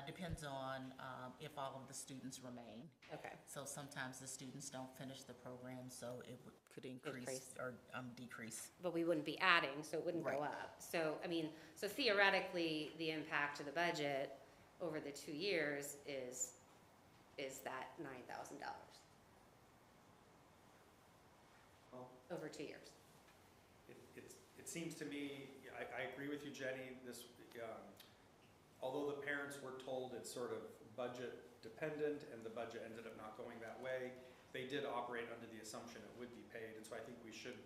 Depends on if all of the students remain. Okay. So sometimes the students don't finish the program, so it could increase or decrease. But we wouldn't be adding, so it wouldn't go Right. up. So, I mean, so theoretically, the impact to the budget over the 2 years is that $9,000 Well, over 2 years. It seems to me, I agree with you, Jenny, although the parents were told it's sort of budget dependent and the budget ended up not going that way, they did operate under the assumption it would be paid, and so I think we should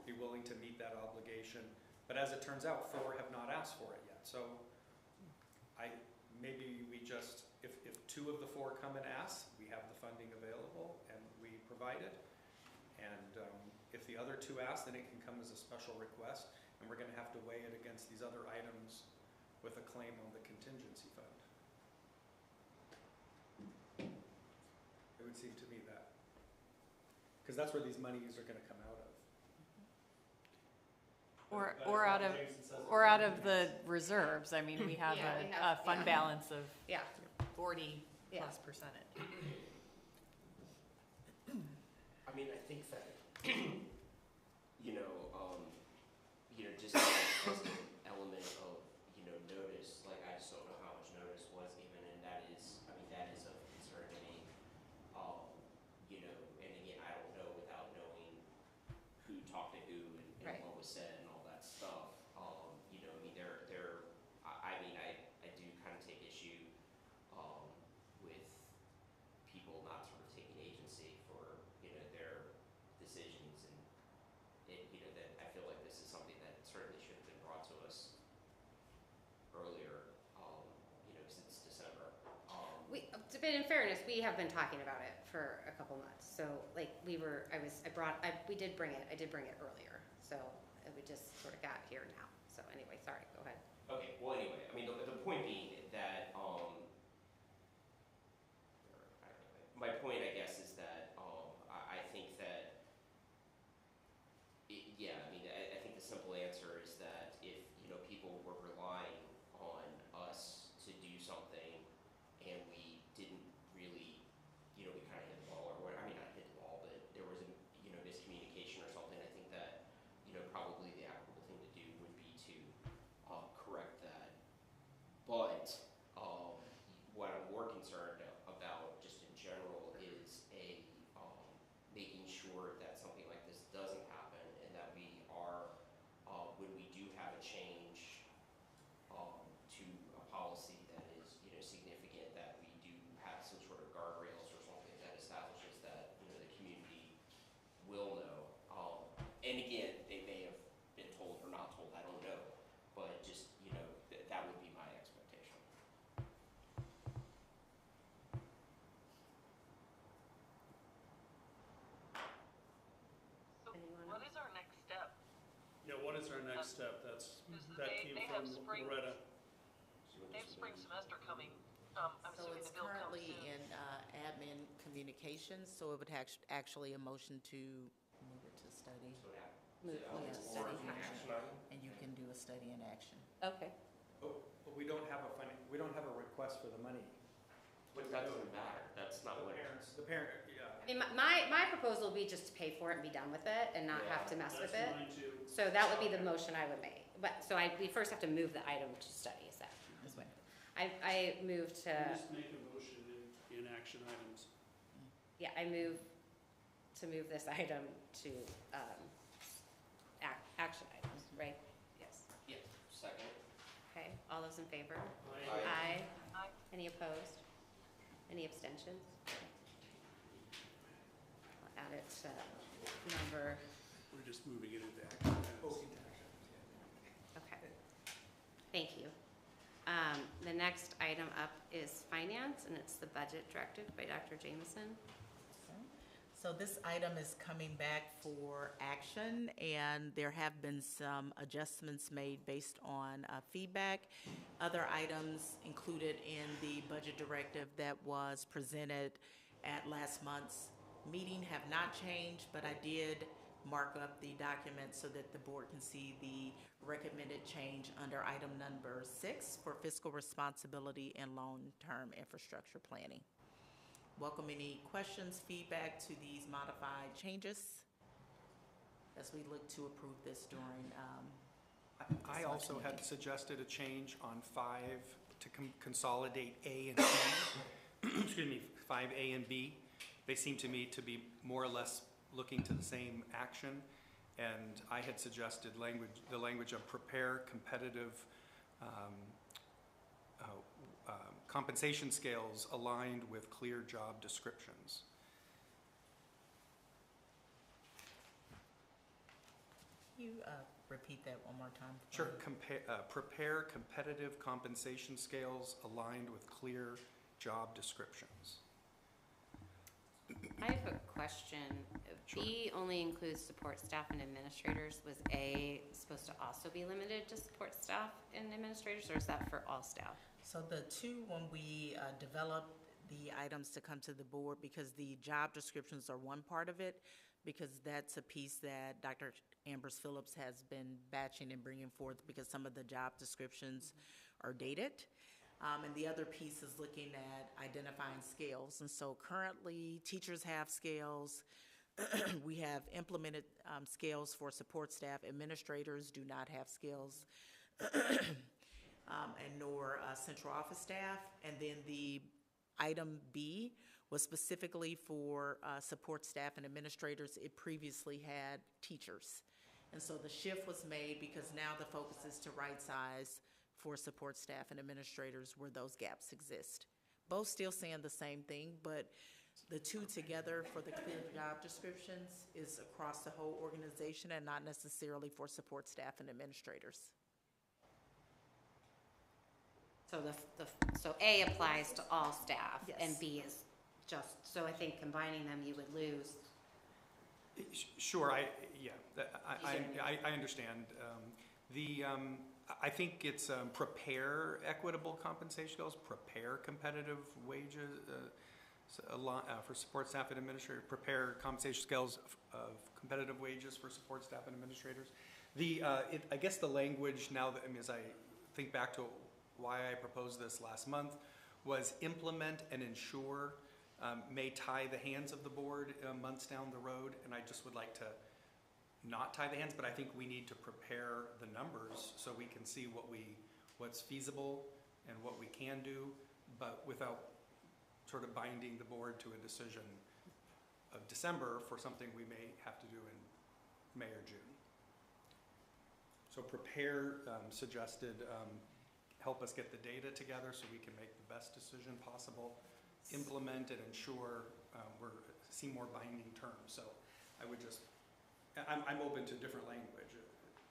be willing to meet that obligation. But as it turns out, 4 have not asked for it yet, so maybe we just, if 2 of the 4 come and ask, we have the funding available and we provide it. And if the other 2 ask, then it can come as a special request, and we're gonna have to weigh it against these other items with a claim on the contingency fund. It would seem to me that, because that's where these monies are gonna come out of. Or out of the reserves. I mean, we have Yeah, we a have- fund yeah. balance of Yeah. 40+%. I mean, I think that, just as an element of, notice, like, I just don't know how much notice was given, and that is of concern to me. And again, I don't know without knowing who talked to who and Right. what was said and all that stuff. I do kind of take issue with people not sort of taking agency for, their decisions, and that I feel like this is something that certainly should have been brought to us earlier, because it's December. But in fairness, we have been talking about it for a couple months. So like we did bring it. I did bring it earlier. So we just sort of got here now. So anyway, sorry. Go ahead. Okay. Well, anyway, I mean, the point being that my point, I guess, is that I think that I think the simple answer is that if people were relying on us to do something and we didn't really, we kind of hit the ball, or I mean, not hit the ball, but there was a miscommunication or something. I think that probably the equitable thing to do would be to correct that. But what I'm more concerned about, just in general, is making sure that something like this doesn't happen, and that we are, when we do have a change to a policy that is significant, that we do have some sort of guardrails or something that establishes that the community will know. And again, they may have been told or not told, I don't know, but just that would be my expectation. So what is our next step? Yeah, what is our next step? That came They from have spring, Loretta. they have spring semester coming. I'm So assuming it's the bill comes currently soon. in admin communications, so it would actually a motion to move it to study. Move Yeah, to study study. in action. And you can do a study in action. Okay. But we don't have a request for the money. But that doesn't matter. That's not what. The parent, yeah. I mean, my proposal would be just to pay for it and be done with it and not have to mess with it. That's mine too. So that would be the motion I would make. But, so we first have to move the item to study, is that, is what, I move to, Just make a motion in action items. yeah, I move to move this item to, action items, right? Yes. Yeah. Second. Okay, all those in favor? Aye. Aye. Any opposed? Any abstentions? I'll add it to number, We're just moving it into action items. okay. Thank you. The next item up is finance, and it's the budget directive by Dr. Jameson. So this item is coming back for action, and there have been some adjustments made based on feedback. Other items included in the budget directive that was presented at last month's meeting have not changed, but I did mark up the document so that the board can see the recommended change under item number 6 for fiscal responsibility and long-term infrastructure planning. Welcome any questions, feedback to these modified changes as we look to approve this during. I also had suggested a change on 5 to consolidate A and B. Excuse me, 5A and B. They seem to me to be more or less looking to the same action, and I had suggested the language of prepare competitive compensation scales aligned with clear job descriptions. Can you repeat that one more time? Sure. Prepare competitive compensation scales aligned with clear job descriptions. I have a question. Sure. B only includes support staff and administrators. Was A supposed to also be limited to support staff and administrators, or is that for all staff? So the two, when we developed the items to come to the board, because the job descriptions are one part of it, because that's a piece that Dr. Ambrose Phillips has been batching and bringing forth because some of the job descriptions are dated. And the other piece is looking at identifying scales. And so currently teachers have scales, We have implemented scales for support staff. Administrators do not have scales, and nor central office staff. And then the item B was specifically for support staff and administrators. It previously had teachers. And so the shift was made because now the focus is to right size for support staff and administrators where those gaps exist. Both still saying the same thing, but the two together for the clear job descriptions is across the whole organization and not necessarily for support staff and administrators. So so A applies to all staff, Yes. and B is just, so I think combining them, you would lose. Sure, I understand. I think it's prepare equitable compensation goals, prepare competitive wages for support staff and administrators, prepare compensation scales of competitive wages for support staff and administrators. I guess the language now, as I think back to why I proposed this last month, was implement and ensure may tie the hands of the board months down the road, and I just would like to not tie the hands, but I think we need to prepare the numbers so we can see what's feasible and what we can do, but without sort of binding the board to a decision of December for something we may have to do in May or June. So prepare suggested help us get the data together so we can make the best decision possible, implement and ensure see more binding terms. So I would just, I'm open to different language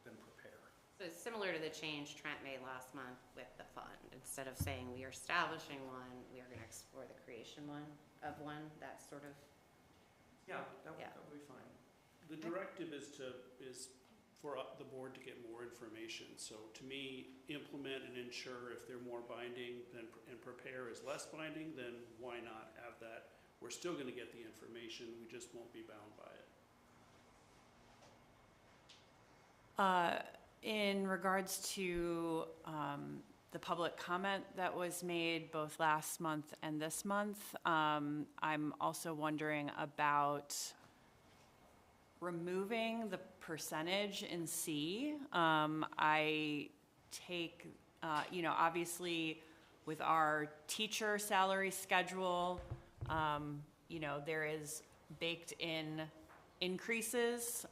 than prepare. So it's similar to the change Trent made last month with the fund. Instead of saying we are establishing one, we are going to explore the creation of one. That sort of. Yeah, that would be fine. The directive is for the board to get more information. So to me, implement and ensure if they're more binding and prepare is less binding, then why not have that? We're still going to get the information. We just won't be bound by it. In regards to the public comment that was made both last month and this month, I'm also wondering about removing the percentage in C. I take, obviously with our teacher salary schedule, there is baked in increases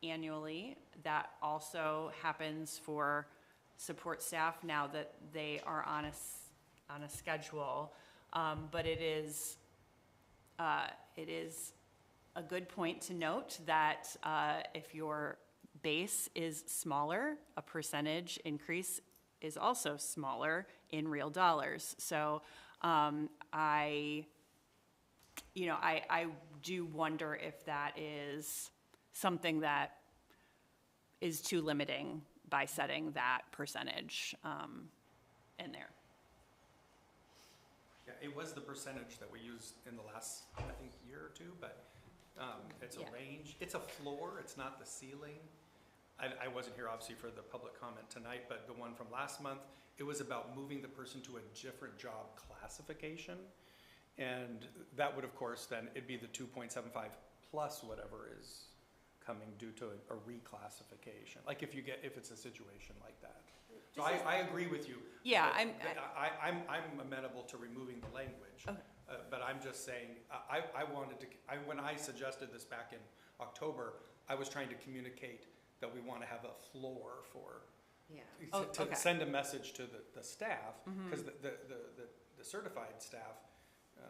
annually. That also happens for support staff now that they are on a schedule. But it is a good point to note that if your base is smaller, a percentage increase is also smaller in real dollars. So I do wonder if that is something that is too limiting by setting that percentage in there. Yeah, it was the percentage that we used in the last, I think, year or two, but it's a range. It's a floor, it's not the ceiling. I wasn't here obviously for the public comment tonight, but the one from last month, it was about moving the person to a different job classification. And that would, of course, then it'd be the 2.75 plus whatever is coming due to a reclassification. Like if it's a situation like that. So I agree with you. Yeah, I'm amenable to removing the language. Okay. But I'm just saying, when I suggested this back in October, I was trying to communicate that we want to have a floor for, to send a message to the staff, because the certified staff,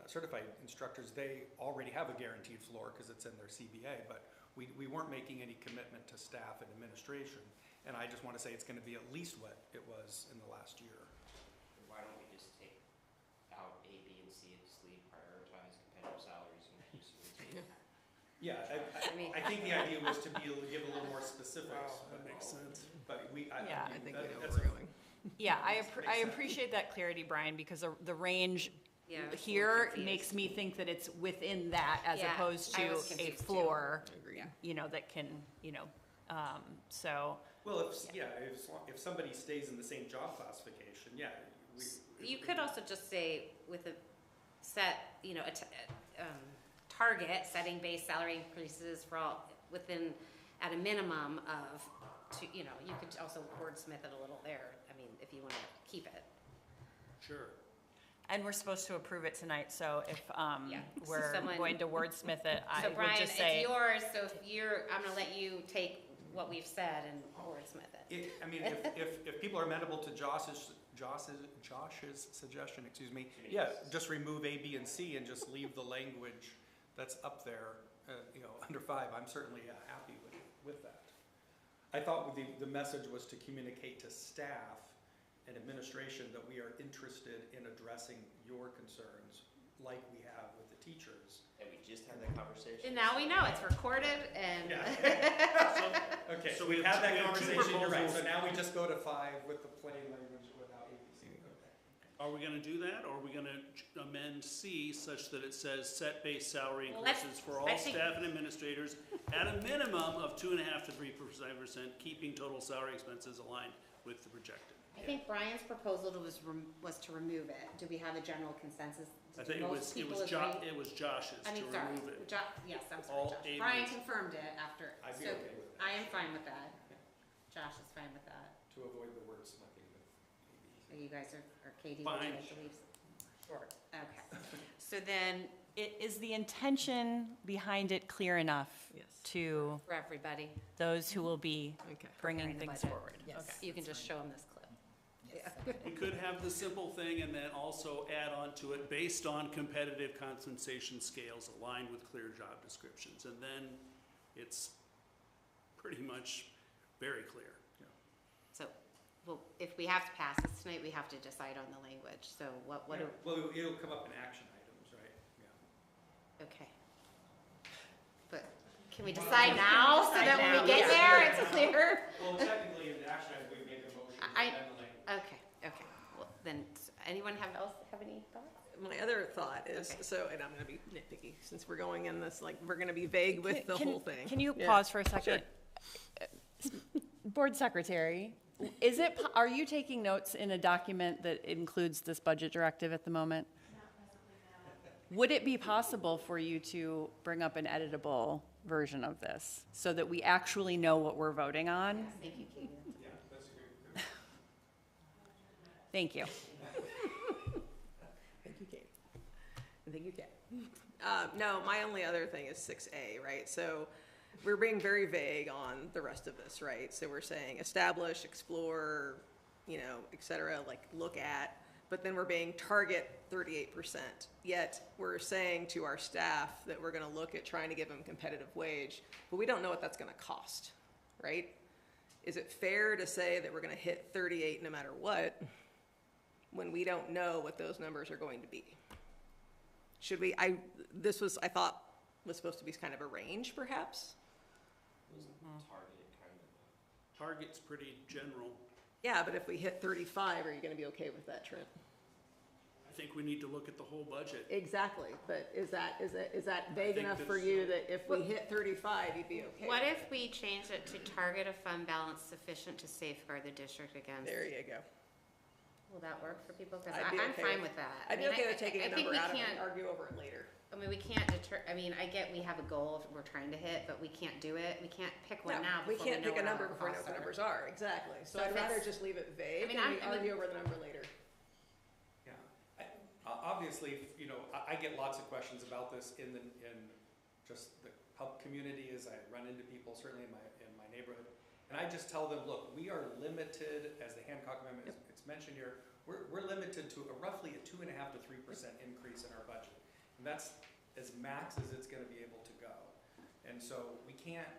certified instructors, they already have a guaranteed floor because it's in their CBA, but we weren't making any commitment to staff and administration, and I just want to say it's going to be at least what it was in the last year. Why don't we just take out A, B, and C and just leave prioritize competitive salaries and use Yeah, I think the idea was to give a little more specifics. That makes sense. But I think we know where we're going. Yeah, I appreciate that clarity, Brian, because the range here makes me think that it's within that as opposed to a floor, that can, so. Well, if somebody stays in the same job classification, you could also just say with a set, target setting base salary increases for all within, at a minimum of, you know, you could also wordsmith it a little there, I mean, if you want to keep it. Sure. And we're supposed to approve it tonight, so if Yeah. we're Someone- going to wordsmith it, I So would Brian, just say. it's yours, so if you're, I'm gonna let you take what we've said and wordsmith it. I mean, if people are amenable to Josh's suggestion, excuse me, yeah, just remove A, B, and C and just leave the language that's up there, you know, under 5. I'm certainly happy with that. I thought the message was to communicate to staff and administration that we are interested in addressing your concerns like we have with the teachers. And we just had that conversation. And now we know, it's recorded and. Okay, So so we we've have had that two conversation, you're right, so proposals. now we just go to 5 with the plain language without ABC. Are we gonna do that, or are we gonna amend C such that it says set base salary Well, let's- increases for all I think- staff and administrators at a minimum of 2.5% to 3%, keeping total salary expenses aligned with the projected? I think Brian's proposal was to remove it. Do we have a general consensus? I Do think most people agree? it was Josh's I mean, to sorry, remove it. yes, I'm All sorry, Josh. A, B, Brian and C. confirmed it after, I'd be so okay with that. I am fine with that. Josh is fine with that. To avoid the wordsmithing. So you guys are Katie, would Fine. you like to leave? Sure. Okay, so then, Is the intention behind it clear enough to for everybody, those who will be bringing preparing the things budget. forward? Yes, Okay. you can just show them this clip. We could have the simple thing and then also add on to it based on competitive compensation scales aligned with clear job descriptions. And then it's pretty much very clear. So, well, if we have to pass this tonight, we have to decide on the language, so what do, Well, it'll come up in action items, right? Yeah. okay. But can we decide now, so that when we get there, it's clear? Well, technically, in the action items, we make a motion to I- amend the language. Okay, well, then, anyone have any thoughts? My other thought is, Okay. so, and I'm gonna be nitpicky, since we're going in this, like, we're gonna be vague with the whole thing. Can you Yeah. pause for a second? Board Secretary, are you taking notes in a document that includes this budget directive at the moment? Would it be possible for you to bring up an editable version of this so that we actually know what we're voting on? Thank you, Katie. Yeah, that's a great. Thank you. Thank you, Katie. And thank you, Kat. No, my only other thing is 6A, right? So we're being very vague on the rest of this, right? So we're saying establish, explore, you know, et cetera, like look at, but then we're being target 38%. Yet we're saying to our staff that we're gonna look at trying to give them competitive wage, but we don't know what that's gonna cost, right? Is it fair to say that we're gonna hit 38 no matter what, when we don't know what those numbers are going to be? Should we, I thought was supposed to be kind of a range, perhaps? Wasn't target kind of Target's pretty general. Yeah, but if we hit 35, are you gonna be okay with that, Trent? I think we need to look at the whole budget. Exactly, but is that vague think enough for that's- you that if we hit 35, you'd be okay? What if we change it to target a fund balance sufficient to safeguard the district against? There you go. Will that work for people? Because I'd be I'm okay fine with- with that. I'd be I mean, okay with taking a I think number we out of it can't- and argue over it later. I mean, we can't I mean, I get we have a goal we're trying to hit, but we can't do it. We can't pick one No, now we before can't know pick a what our number before we know what costs the are. numbers are, exactly. So So I'd if rather it's- just leave it vague I mean, and we I mean- argue over the number later. Yeah, obviously, you know, I get lots of questions about this in just the pub community as I run into people, certainly in my neighborhood. And I just tell them, look, we are limited, as the Hancock Amendment, it's mentioned here, we're limited to roughly a 2.5% to 3% increase in our budget. And that's as max as it's gonna be able to go. And so we can't,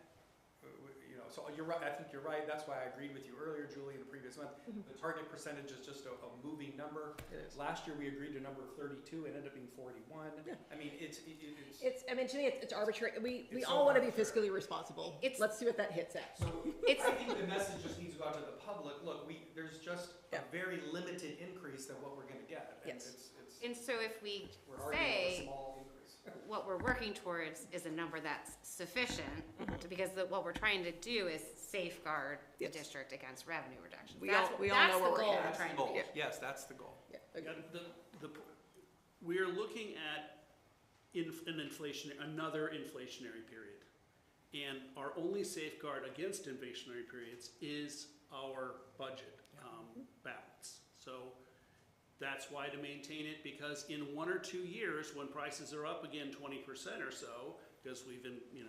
you know, so you're right, I think you're right, that's why I agreed with you earlier, Julie, in the previous month. The target percentage is just a moving number. It is. Last year, we agreed to number 32, it ended up being 41. Yeah. I mean, it's. I mean, to me, it's arbitrary. We It's all so wanna be arbitrary. fiscally responsible. It's- Let's see what that hits at. So I think the message just needs to go out to the public, look, there's just a very limited increase than what we're gonna get. And Yes. And so if we we're arguing over a say small increase. what we're working towards is a number that's sufficient, because what we're trying to do is safeguard the Yes. district against revenue reductions. We all know where we're That's the at. goal we're That's trying the to goal. do. Yes, that's the goal. Yeah, Yeah, agreed. we're looking at another inflationary period. And our only safeguard against inflationary periods is our budget balance. So that's why to maintain it, because in 1 or 2 years, when prices are up again 20% or so, because we've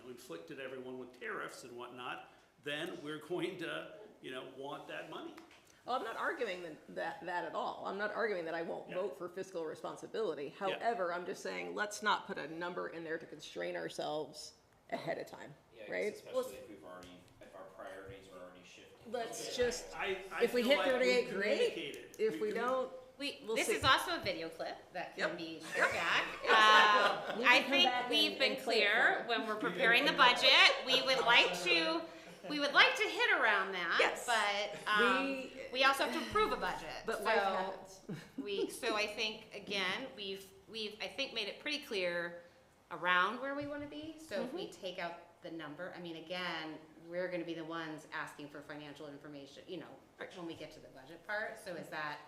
inflicted everyone with tariffs and whatnot, then we're going to want that money. Well, I'm not arguing that at all. I'm not arguing that I won't vote for fiscal responsibility. However, I'm just saying let's not put a number in there to constrain ourselves ahead of time, right? Especially if our priorities are already shifting. Let's just, I if we feel hit like 38, we great. communicated. If we don't, we'll This see. is also a video clip that can be shared back. Exactly. You I can come think back we've and been play it clear for us. when we're preparing the budget. We would like to hit around that, Yes. but we also have to approve a budget. But life happens. So I think again we've I think made it pretty clear around where we want to be. So if we take out the number, I mean, again, we're going to be the ones asking for financial information, when we get to the budget part. So is that?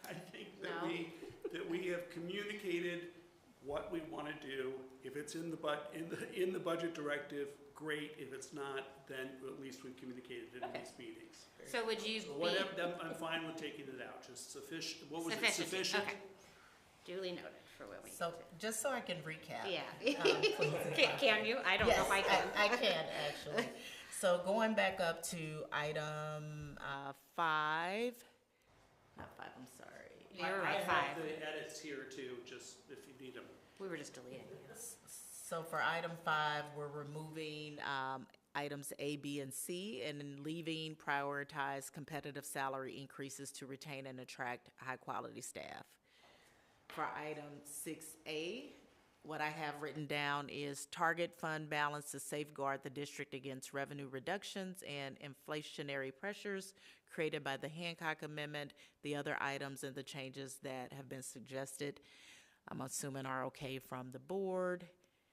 I think that we have communicated what we want to do. If it's in the budget directive, great. If it's not, then at least we've communicated it in these meetings. So would you I'm fine with taking it out. Just sufficient. What was it? Sufficient. Sufficient. Okay. Duly noted for when we. So just so I can recap. Yeah. Can you? I don't know if I can. I can actually. So going back up to item 5. Not 5. I'm sorry. You're I right. have 5. the edits here too, just if you need them. We were just deleting. So for item 5, we're removing items A, B, and C, and then leaving prioritize competitive salary increases to retain and attract high-quality staff. For item 6A, what I have written down is target fund balance to safeguard the district against revenue reductions and inflationary pressures created by the Hancock Amendment. The other items and the changes that have been suggested, I'm assuming are okay from the board.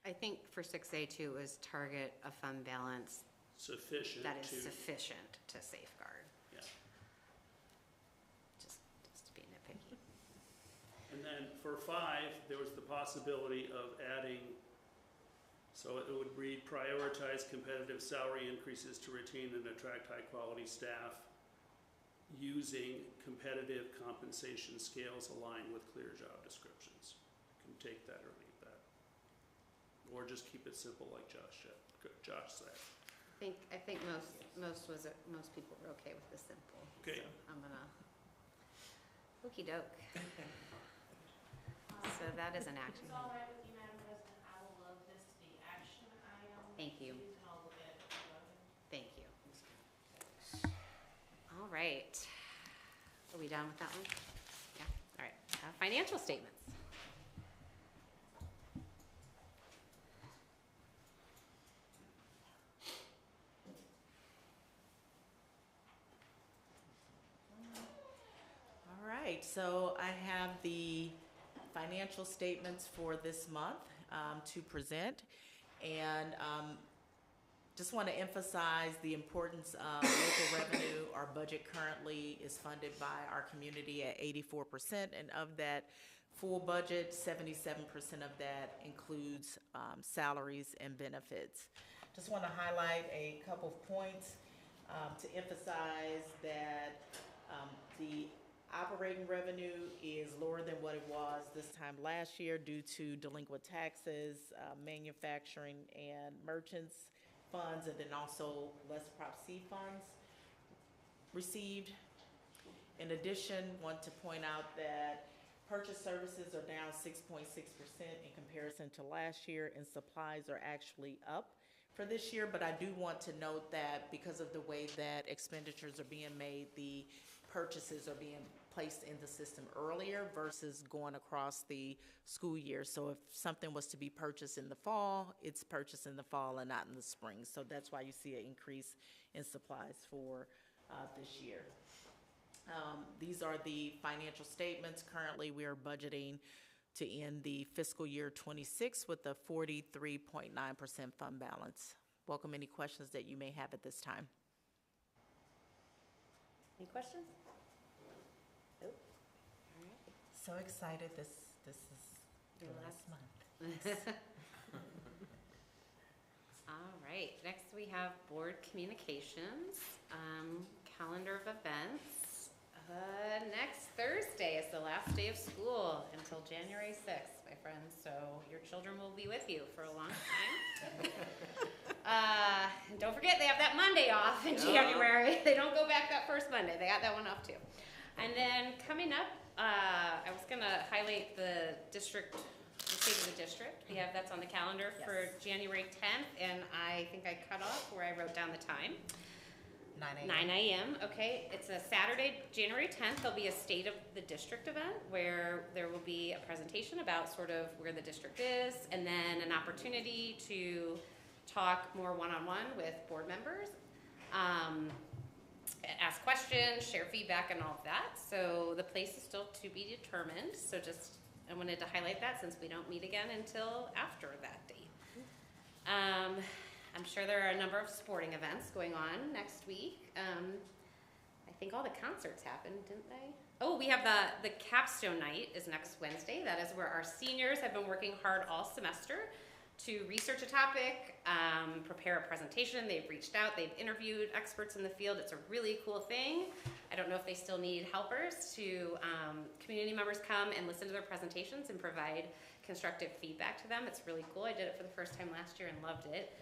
I think for 6A too is target a fund balance Sufficient. that is sufficient to safeguard. Yeah. Just to be nitpicky. And then for 5, there was the possibility of adding, so it would read prioritize competitive salary increases to retain and attract high-quality staff using competitive compensation scales aligned with clear job descriptions. You can take that or leave that. Or just keep it simple like Josh said. I think most people were okay with the simple. Okay. So I'm gonna okey doke. So that is an action. It's all right with you, Madam President. I will love this to be action item. Thank you. And I'll look at it. Thank you. All right. Are we done with that one? Yeah. All right. Financial statements. All right, so I have the financial statements for this month to present. And just want to emphasize the importance of local revenue. Our budget currently is funded by our community at 84%, and of that full budget, 77% of that includes salaries and benefits. Just want to highlight a couple of points to emphasize that the operating revenue is lower than what it was this time last year due to delinquent taxes, manufacturing and merchants funds, and then also less Prop C funds received. In addition, want to point out that purchase services are down 6.6% in comparison to last year, and supplies are actually up for this year. But I do want to note that because of the way that expenditures are being made, the purchases are being placed in the system earlier versus going across the school year. So if something was to be purchased in the fall, it's purchased in the fall and not in the spring. So that's why you see an increase in supplies for this year. These are the financial statements. Currently, we are budgeting to end the fiscal year 26 with a 43.9% fund balance. Welcome any questions that you may have at this time. Any questions? Nope. So excited. This is Your The last month. All right, next we have board communications, calendar of events. Next Thursday is the last day of school until January 6th, my friends, so your children will be with you for a long time. And don't forget, they have that Monday off in January. They don't go back that first Monday. They got that one off too. And then coming up, I was gonna highlight the district, the state of the district. We have, that's on the calendar for January 10th, and I think I cut off where I wrote down the time. 9 a.m. Okay, it's a Saturday, January 10th. There'll be a State of the District event where there will be a presentation about sort of where the district is, and then an opportunity to talk more one-on-one with board members, ask questions, share feedback, and all of that. So the place is still to be determined. So just, I wanted to highlight that since we don't meet again until after that date. I'm sure there are a number of sporting events going on next week. I think all the concerts happened, didn't they? Oh, we have the capstone night is next Wednesday. That is where our seniors have been working hard all semester to research a topic, prepare a presentation. They've reached out, they've interviewed experts in the field. It's a really cool thing. I don't know if they still need helpers to, community members come and listen to their presentations and provide constructive feedback to them. It's really cool. I did it for the first time last year and loved it.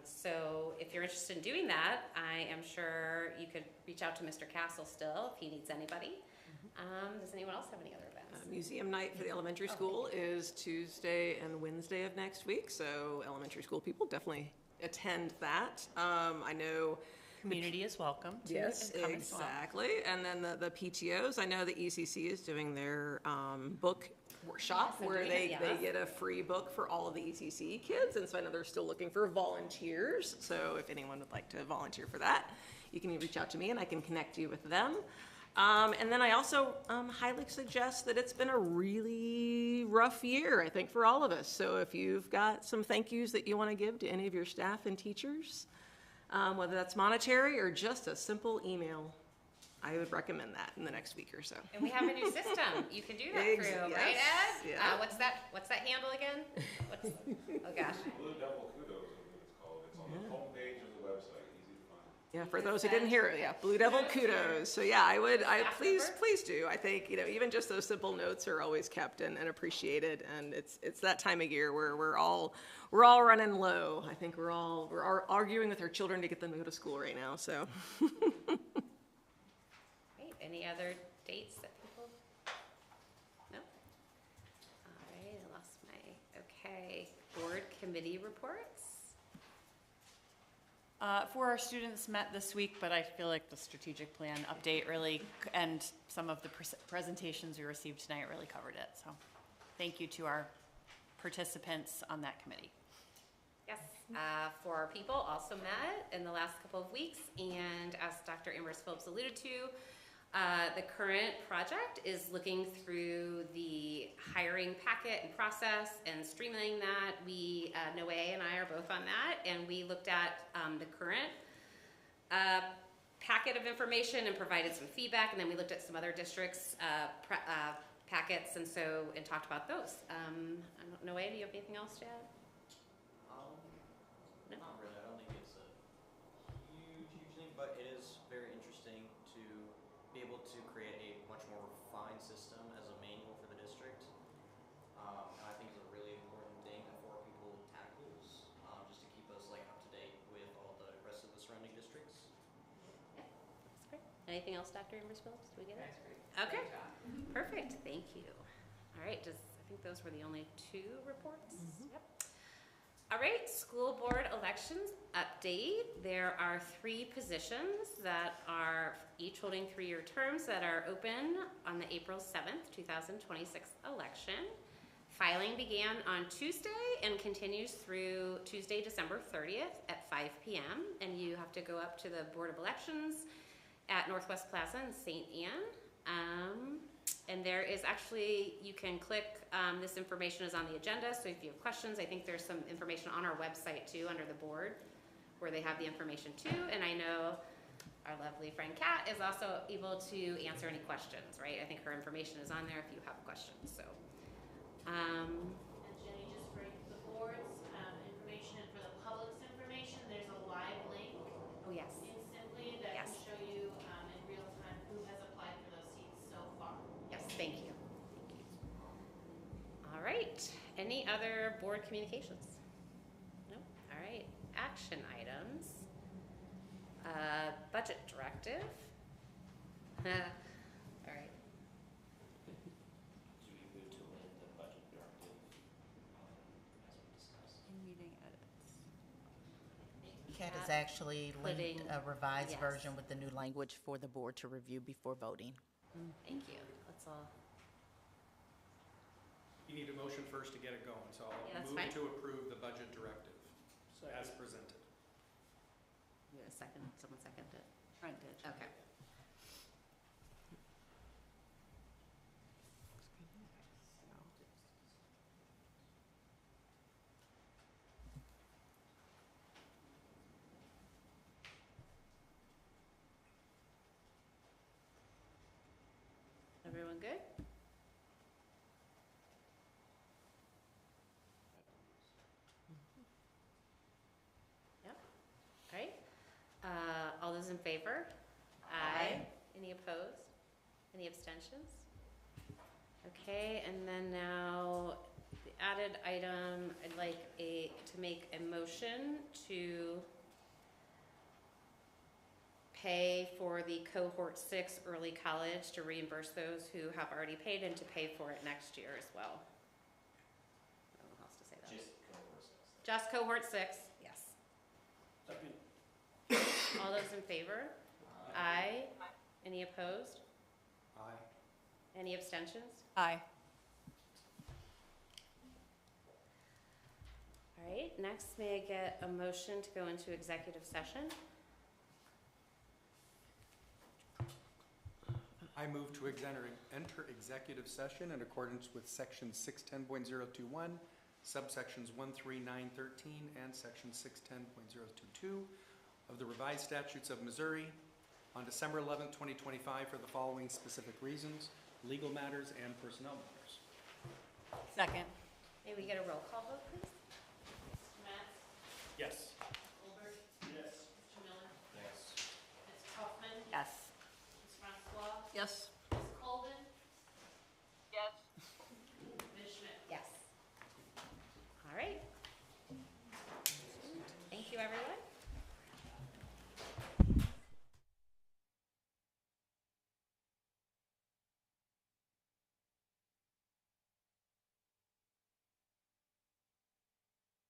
So if you're interested in doing that, I am sure you could reach out to Mr. Castle still if he needs anybody. Does anyone else have any other events? Museum night for the elementary school is Tuesday and Wednesday of next week, so elementary school people definitely attend that. I know Community is welcome to. yes, and come as well. exactly. And then the PTOs, I know the ECC is doing their book workshop Yes, I'm where doing they it, yes. get a free book for all of the ECC kids, and so I know they're still looking for volunteers. So if anyone would like to volunteer for that, you can reach out to me and I can connect you with them. And then I also highly suggest that it's been a really rough year, I think, for all of us. So if you've got some thank yous that you want to give to any of your staff and teachers, whether that's monetary or just a simple email, I would recommend that in the next week or so. And we have a new system you can do that through, right, Ed? Yeah. What's that handle again? Oh gosh. Blue Devil Kudos is what it's called. It's on the homepage of the website, easy to find. Yeah, for those who didn't hear it, yeah, Blue Devil Kudos. So yeah, please do. I think, even just those simple notes are always kept and appreciated. And it's that time of year where we're all running low. I think we're arguing with our children to get them to go to school right now, so. Great. Any other dates that people? No? All right, I lost okay. Board committee reports. For our students met this week, but I feel like the strategic plan update really, and some of the presentations we received tonight really covered it. So thank you to our participants on that committee. Yes, for our people also met in the last couple of weeks, and as Dr. Ambrose Phillips alluded to, the current project is looking through the hiring packet and process and streamlining that. Noe and I are both on that, and we looked at the current packet of information and provided some feedback, and then we looked at some other districts' packets and talked about those. Noe, do you have anything else to add? No? Not really. I don't think it's a huge thing, but it is very interesting to be able to create a much more refined system as a manual for the district. And I think it's a really important thing for our people tackles, just to keep us up to date with all the rest of the surrounding districts. Yeah, that's great. Anything else, Dr. Ambrose Phillips? Do we get it? That's great. Okay, perfect. Thank you. All right, I think those were the only two reports. Yep. All right, school board elections update. There are 3 positions that are each holding 3-year terms that are open on the April 7th, 2026 election. Filing began on Tuesday and continues through Tuesday, December 30th at 5 p.m. And you have to go up to the Board of Elections at Northwest Plaza in St. Anne. And there is actually, you can click, this information is on the agenda, so if you have questions, I think there's some information on our website too, under the board, where they have the information too, and I know our lovely friend Kat is also able to answer any questions, right? I think her information is on there if you have questions, so. Any other board communications? No? All right. Action items. Budget directive. All right. Do we move to amend the budget directive as we discussed? Meeting edits. Kat Kat has actually linked putting- a revised yes. version with the new language for the board to review before voting. Thank you. Let's all. You need a motion first to get it going, so Yeah, I'll that's move fine. to approve the budget directive as presented. You have a second? Someone seconded it? Trent did. Okay. Everyone good? Yep. All right. All those in favor? Aye. Any opposed? Any abstentions? Okay, and then now, the added item, I'd like to make a motion to pay for the cohort 6 early college, to reimburse those who have already paid and to pay for it next year as well. I don't know how else to say that. Just cohort 6, yes. Second. All those in favor? Aye. Any opposed? Aye. Any abstentions? Aye. All right, next, may I get a motion to go into executive session? I move to enter executive session in accordance with section 610.021, subsections 13913 and section 610.022 of the revised statutes of Missouri on December 11th, 2025 for the following specific reasons: legal matters and personnel matters. Second. May we get a roll call vote, please? Mr. Matt? Yes. Olbert? Yes. Mr. Miller? Yes. Ms. Kaufman? Yes. Ms. Francois? Yes.